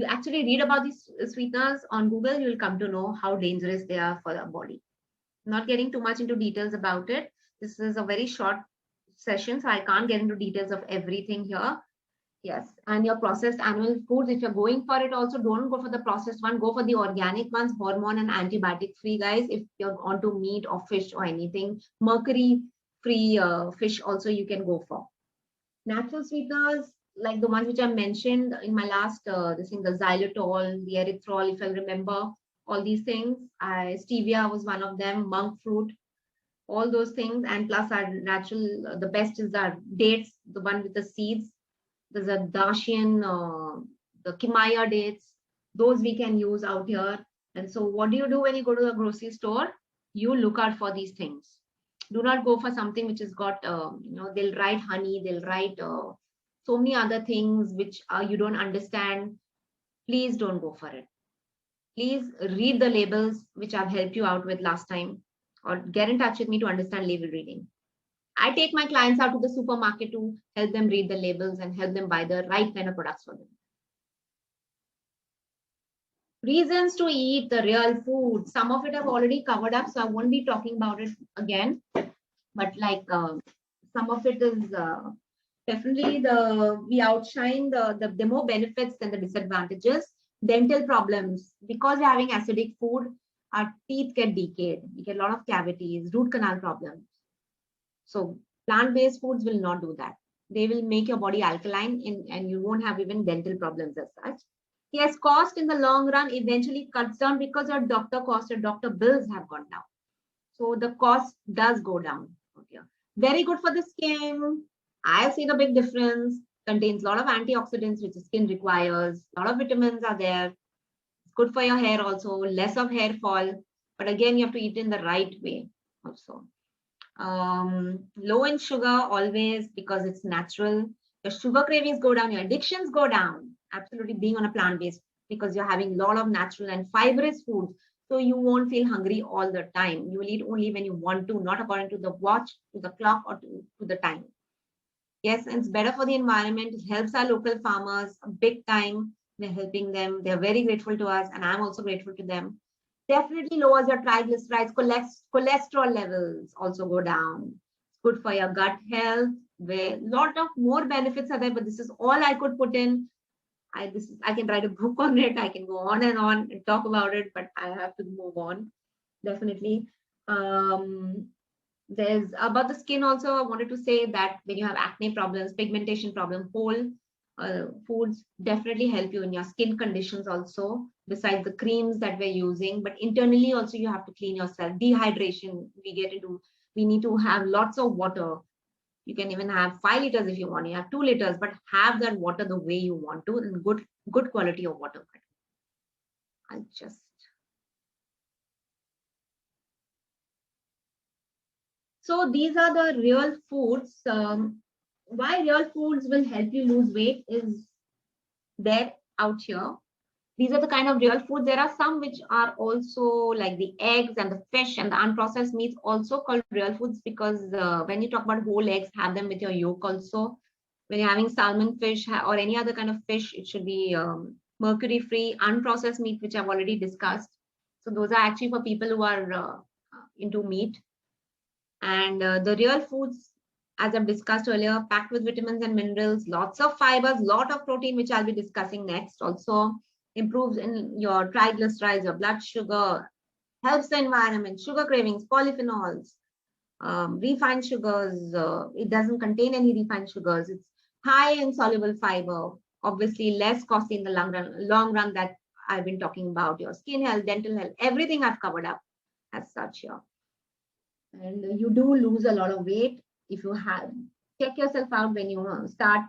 actually read about these sweeteners on Google, you'll come to know how dangerous they are for our body. Not getting too much into details about it. This is a very short session, so I can't get into details of everything here. Yes, and your processed animal foods, if you're going for it also, don't go for the processed one, go for the organic ones, hormone and antibiotic free, guys. If you're onto meat or fish or anything, mercury free fish also you can go for. Natural sweeteners, like the ones which I mentioned in my last, the xylitol, the erythritol, if I remember, all these things. Stevia was one of them, monk fruit, all those things. And plus our natural, the best is our dates, the one with the seeds. There's a Dacian, the Kimaya dates. Those we can use out here. And so what do you do when you go to the grocery store? You look out for these things. Do not go for something which has got, they'll write honey, they'll write so many other things which you don't understand. Please don't go for it. Please read the labels, which I've helped you out with last time, or get in touch with me to understand label reading. I take my clients out to the supermarket to help them read the labels and help them buy the right kind of products for them. Reasons to eat the real food. Some of it I've already covered up, so I won't be talking about it again. But like some of it is definitely we outshine the more benefits than the disadvantages. Dental problems, because we're having acidic food, our teeth get decayed. We get a lot of cavities, root canal problems. So plant-based foods will not do that. They will make your body alkaline and you won't have even dental problems as such. Yes, cost in the long run eventually cuts down because your doctor cost, your doctor bills have gone down. So the cost does go down. Okay. Very good for the skin. I've seen a big difference. Contains a lot of antioxidants, which the skin requires. A lot of vitamins are there. It's good for your hair also. Less of hair fall. But again, you have to eat in the right way also. Low in sugar always, because it's natural. Your sugar cravings go down. Your addictions go down. Absolutely, being on a plant-based, because you're having a lot of natural and fibrous foods. So you won't feel hungry all the time. You will eat only when you want to, not according to the watch, to the clock, or to the time. Yes, and it's better for the environment. It helps our local farmers big time. We're helping them. They're very grateful to us, and I'm also grateful to them. Definitely lowers your triglycerides, cholesterol levels also go down. It's good for your gut health. Where lot of more benefits are there, but this is all I could put in. I can write a book on it. I can go on and talk about it, but I have to move on. Definitely. Um, there's about the skin also. I wanted to say that when you have acne problems, pigmentation problem, whole foods definitely help you in your skin conditions also, besides the creams that we're using. But internally also you have to clean yourself. Dehydration, we need to have lots of water. You can even have 5 liters if you want. You have 2 liters, but have that water the way you want to, and good quality of water. I'll just. So these are the real foods. Why real foods will help you lose weight is there out here. These are the kind of real foods. There are some which are also like the eggs and the fish and the unprocessed meats also called real foods, because when you talk about whole eggs, have them with your yolk also. When you're having salmon fish or any other kind of fish, it should be mercury free, unprocessed meat, which I've already discussed. So those are actually for people who are into meat. And the real foods, as I've discussed earlier, packed with vitamins and minerals, lots of fibers, lot of protein, which I'll be discussing next. Also improves in your triglycerides, your blood sugar, helps the environment, sugar cravings, polyphenols, refined sugars. It doesn't contain any refined sugars. It's high in soluble fiber, obviously less costly in the long run that I've been talking about. Your skin health, dental health, everything I've covered up as such here. And you do lose a lot of weight if you have. Check yourself out when you start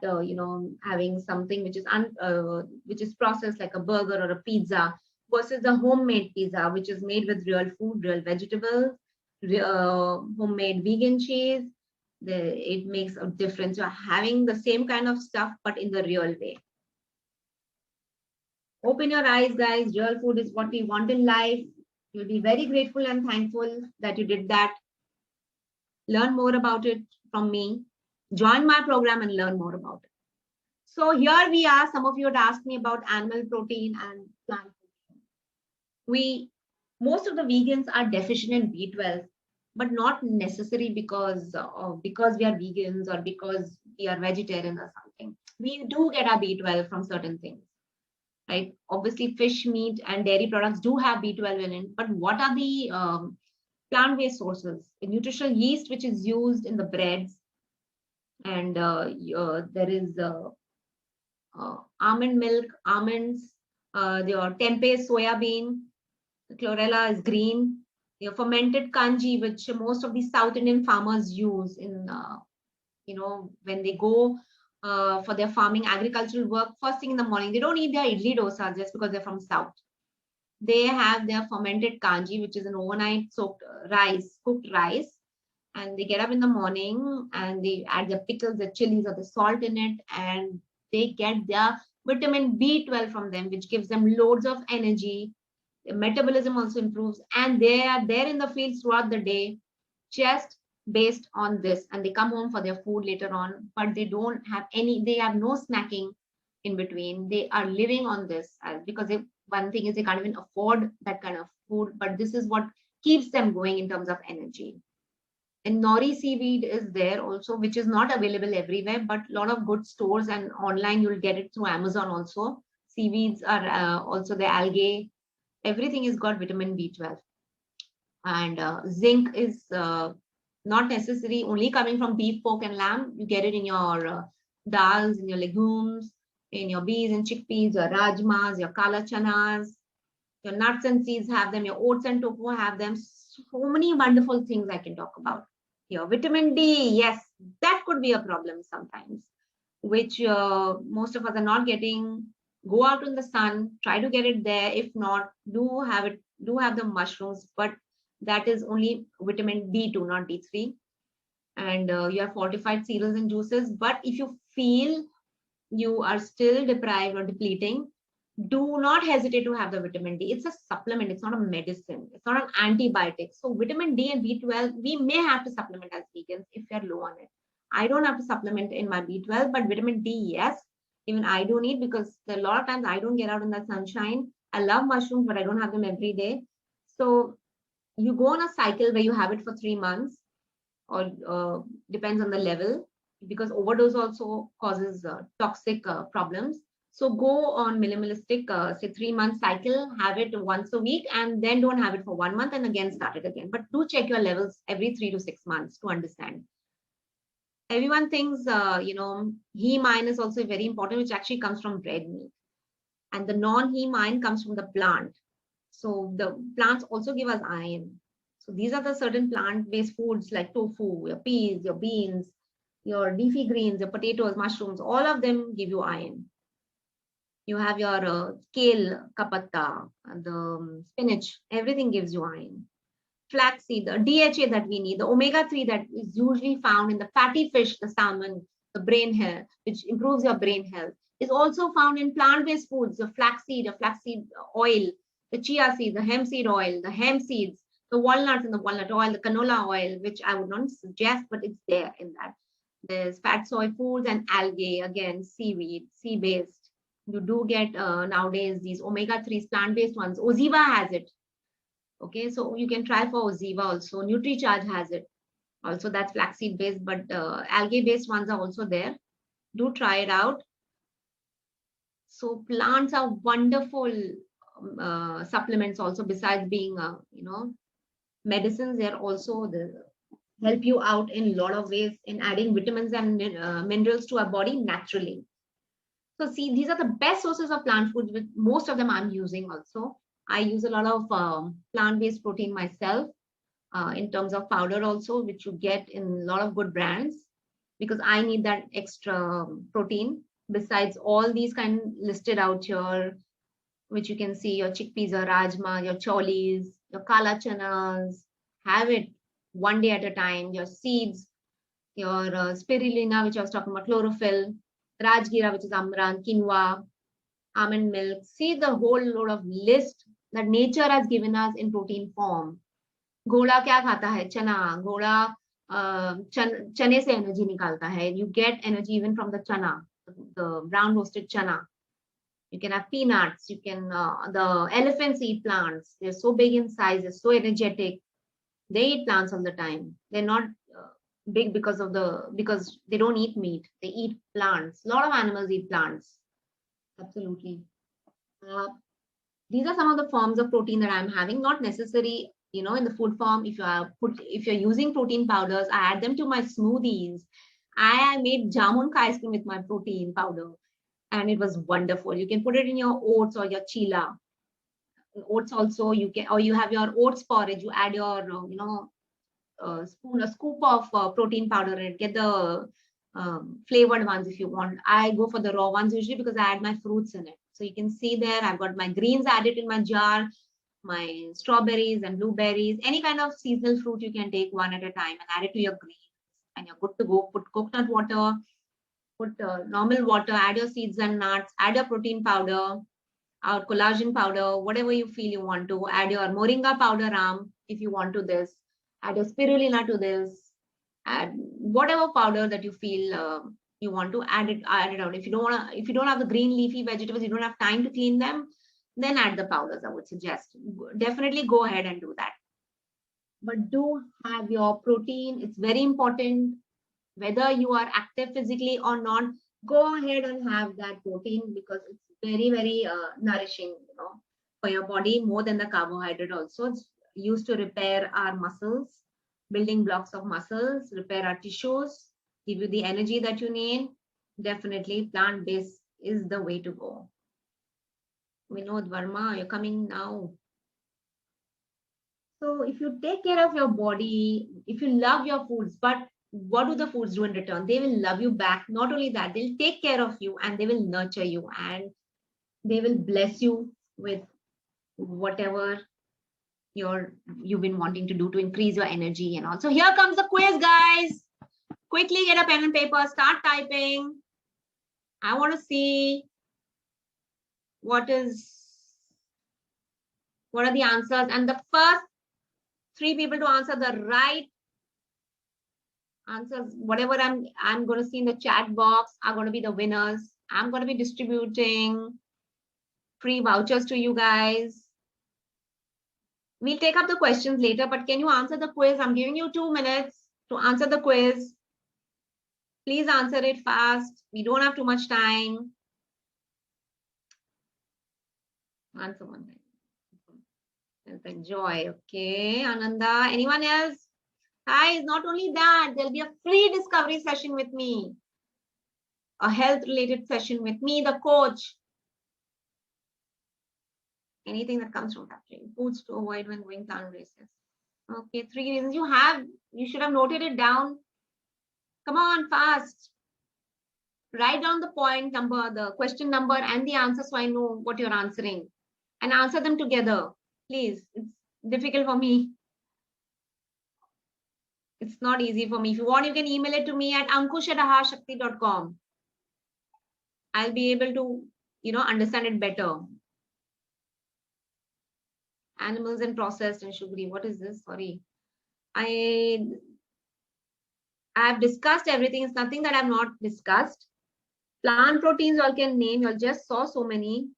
having something which is processed, like a burger or a pizza, versus a homemade pizza which is made with real food, real vegetables, homemade vegan cheese. It makes a difference. You're having the same kind of stuff but in the real way. Open your eyes, guys. Real food is what we want in life. You'll be very grateful and thankful that you did that. Learn more about it from me. Join my program and learn more about it. So here we are. Some of you had asked me about animal protein and plant protein. Most of the vegans are deficient in B12, but not necessary because we are vegans or because we are vegetarian or something. We do get our B12 from certain things, right? Obviously, fish, meat, and dairy products do have B12 in it. But what are the plant-based sources? A nutritional yeast, which is used in the breads, and there is almond milk, almonds, your tempeh soya bean, chlorella is green, your fermented kanji, which most of the South Indian farmers use in, when they go for their farming agricultural work first thing in the morning. They don't eat their idli dosa just because they're from South. They have their fermented kanji, which is an overnight soaked rice, cooked rice. And they get up in the morning and they add the pickles, the chilies, or the salt in it, and they get their vitamin B12 from them, which gives them loads of energy. Their metabolism also improves, and they are there in the fields throughout the day, just based on this. And they come home for their food later on, but they don't have they have no snacking in between. They are living on this because one thing is they can't even afford that kind of food, but this is what keeps them going in terms of energy. And nori seaweed is there also, which is not available everywhere, but a lot of good stores and online you'll get it through Amazon also. Seaweeds are also the algae. Everything has got vitamin B12. And zinc is not necessary only coming from beef, pork, and lamb. You get it in your dals, in your legumes, in your beans and chickpeas, your rajmas, your kala chanas, your nuts and seeds have them, your oats and tofu have them. So many wonderful things I can talk about here. Vitamin D, yes, that could be a problem sometimes, which most of us are not getting. Go out in the sun, try to get it there. If not, do have the mushrooms, but that is only vitamin D2, not D3. And you have fortified cereals and juices. But if you feel you are still deprived or depleting, do not hesitate to have the vitamin D. It's a supplement. It's not a medicine. It's not an antibiotic. So vitamin D and B12, we may have to supplement as vegans if you're low on it. I don't have to supplement in my B12, but vitamin D, yes. Even I do need, because there are a lot of times I don't get out in the sunshine. I love mushrooms, but I don't have them every day. So you go on a cycle where you have it for 3 months, or depends on the level, because overdose also causes toxic problems. So go on minimalistic, say 3 month cycle, have it once a week, and then don't have it for 1 month and again start it again. But do check your levels every 3 to 6 months to understand. Everyone thinks, heme is also very important, which actually comes from red meat. And the non-heme comes from the plant. So the plants also give us iron. So these are the certain plant-based foods like tofu, your peas, your beans, your leafy greens, your potatoes, mushrooms, all of them give you iron. You have your kale, kapatta, the spinach, everything gives you iron. Flaxseed, the DHA that we need, the omega-3 that is usually found in the fatty fish, the salmon, the brain health, which improves your brain health, is also found in plant-based foods, the flaxseed oil, the chia seed, the hemp seed oil, the hemp seeds, the walnuts and the walnut oil, the canola oil, which I would not suggest, but it's there in that. There's fat soy foods and algae, again, seaweed, sea-based. You do get nowadays these omega-3s, plant-based ones. Oziva has it. Okay, so you can try for Oziva also. NutriCharge has it. Also, that's flaxseed based, but algae based ones are also there. Do try it out. So plants are wonderful supplements also, besides being, medicines. They're also help you out in a lot of ways in adding vitamins and minerals to our body naturally. So see, these are the best sources of plant foods, with most of them I'm using also. I use a lot of plant-based protein myself, in terms of powder also, which you get in a lot of good brands, because I need that extra protein. Besides all these kind listed out here, which you can see, your chickpeas, your rajma, your cholis, your kala chanas, have it one day at a time. Your seeds, your spirulina, which I was talking about, chlorophyll, rajgira, which is amaranth, quinoa, almond milk. See the whole load of list that nature has given us in protein form. घोड़ा क्या खाता है? चना. घोड़ा चने से energy निकालता है. You get energy even from the chana, the brown roasted chana. You can have peanuts. You can the elephants eat plants. They're so big in size. They're so energetic. They eat plants all the time. They're not big because they don't eat meat. They eat plants. A lot of animals eat plants. Absolutely. These are some of the forms of protein that I'm having. Not necessary, in the food form. If you're using protein powders, I add them to my smoothies. I made jamun ka ice cream with my protein powder, and it was wonderful. You can put it in your oats or your chila. Oats also you can, or you have your oats porridge. You add your, a scoop of protein powder and get the flavored ones if you want. I go for the raw ones usually because I add my fruits in it. So you can see there, I've got my greens added in my jar, my strawberries and blueberries, any kind of seasonal fruit you can take one at a time and add it to your greens, and you're good to go. Put coconut water, put normal water, add your seeds and nuts, add your protein powder, or collagen powder, whatever you feel you want to. Add your moringa powder if you want to this. Add your spirulina to this. Add whatever powder that you feel you want to add it out. If you don't have the green leafy vegetables, you don't have time to clean them, then add the powders. I would suggest definitely go ahead and do that. But do have your protein. It's very important. Whether you are active physically or not, go ahead and have that protein, because it's very, very nourishing, for your body, more than the carbohydrate. Also, it's used to repair our muscles, building blocks of muscles, repair our tissues, give you the energy that you need. Definitely plant-based is the way to go. Vinod Verma, you're coming now. So if you take care of your body, if you love your foods, but what do the foods do in return? They will love you back. Not only that, they'll take care of you and they will nurture you, and they will bless you with whatever you've been wanting to do to increase your energy and all. So here comes the quiz, guys. Quickly get a pen and paper, start typing. I want to see what are the answers, and the first 3 people to answer the right answers, whatever I'm going to see in the chat box, are going to be the winners. I'm going to be distributing free vouchers to you guys. We'll take up the questions later, but can you answer the quiz? I'm giving you 2 minutes to answer the quiz. Please answer it fast. We don't have too much time. Answer one thing. Enjoy. Okay, Ananda. Anyone else? Guys, not only that, there'll be a free discovery session with me. A health-related session with me, the coach. Anything that comes from Patrick. Foods to avoid when going plant races. Okay, 3 reasons you should have noted it down. Come on, fast. Write down the point number, the question number, and the answer so I know what you're answering. And answer them together. Please. It's difficult for me. It's not easy for me. If you want, you can email it to me at ankush@aharshakti.com. I'll be able to, understand it better. Animals and processed and sugary. What is this? Sorry. I have discussed everything. It's nothing that I've not discussed. Plant proteins you all can name. You all just saw so many.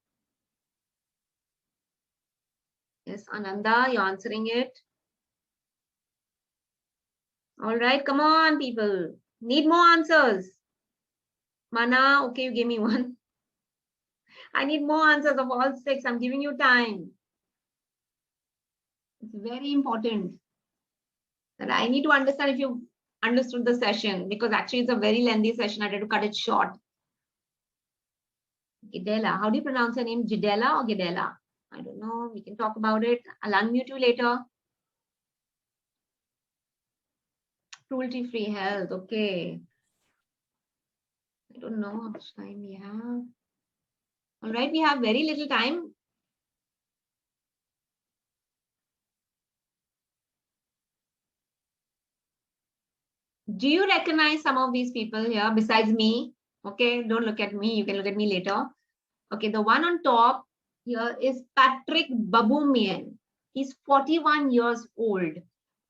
Yes, Ananda, you're answering it. All right, come on, people. Need more answers. Mana, okay, you gave me one. I need more answers of all 6. I'm giving you time. It's very important that I need to understand if you understood the session, because actually it's a very lengthy session. I had to cut it short. Gidela, how do you pronounce your name? Gidela or Gidela? I don't know. We can talk about it. I'll unmute you later. Cruelty-free health. Okay. I don't know how much time we have. All right, we have very little time. Do you recognize some of these people here besides me? Okay, don't look at me. You can look at me later. Okay, the one on top here is Patrick Baboumian. He's 41 years old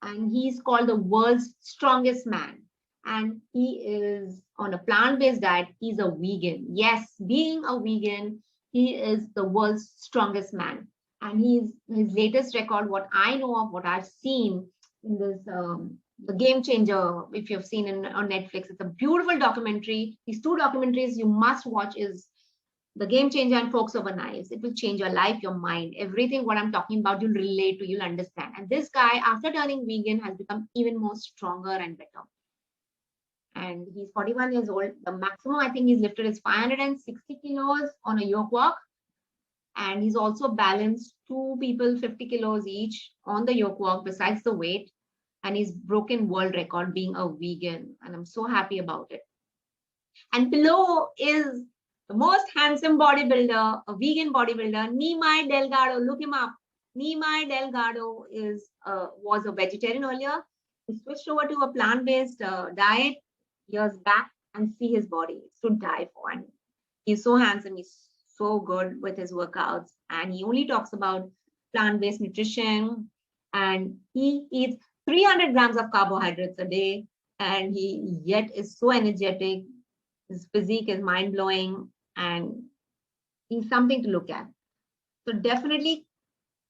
and he's called the world's strongest man. And he is on a plant-based diet. He's a vegan. Yes, being a vegan, he is the world's strongest man. And his latest record, what I know of, what I've seen in this The Game Changer, if you've seen on Netflix, it's a beautiful documentary. These 2 documentaries you must watch is The Game Changer and Forks Over Knives. It will change your life, your mind, everything what I'm talking about, you'll relate to, you'll understand. And this guy, after turning vegan, has become even more stronger and better. And he's 41 years old. The maximum I think he's lifted is 560 kilos on a yoke walk. And he's also balanced 2 people 50 kilos each on the yoke walk besides the weight. And he's broken world record being a vegan. And I'm so happy about it. And below is the most handsome bodybuilder, a vegan bodybuilder, Nimai Delgado. Look him up. Nimai Delgado was a vegetarian earlier. He switched over to a plant-based diet years back, and see his body. It's to die for. And he's so handsome. He's so good with his workouts. And he only talks about plant-based nutrition. And he eats 300 grams of carbohydrates a day. And he yet is so energetic. His physique is mind-blowing. And he's something to look at. So definitely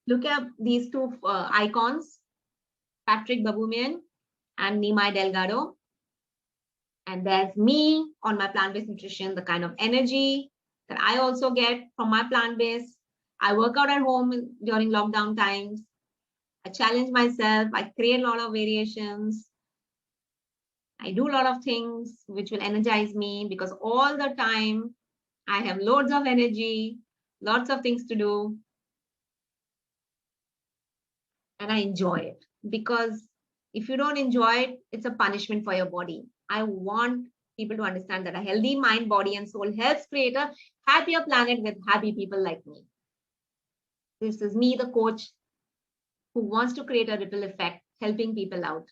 look at these 2 icons, Patrick Baboumian and Nimai Delgado. And there's me on my plant-based nutrition, the kind of energy that I also get from my plant-based. I work out at home during lockdown times. I challenge myself. I create a lot of variations. I do a lot of things which will energize me, because all the time I have loads of energy, lots of things to do. And I enjoy it, because if you don't enjoy it, it's a punishment for your body. I want people to understand that a healthy mind, body, and soul helps create a happier planet with happy people like me. This is me, the coach, who wants to create a ripple effect, helping people out.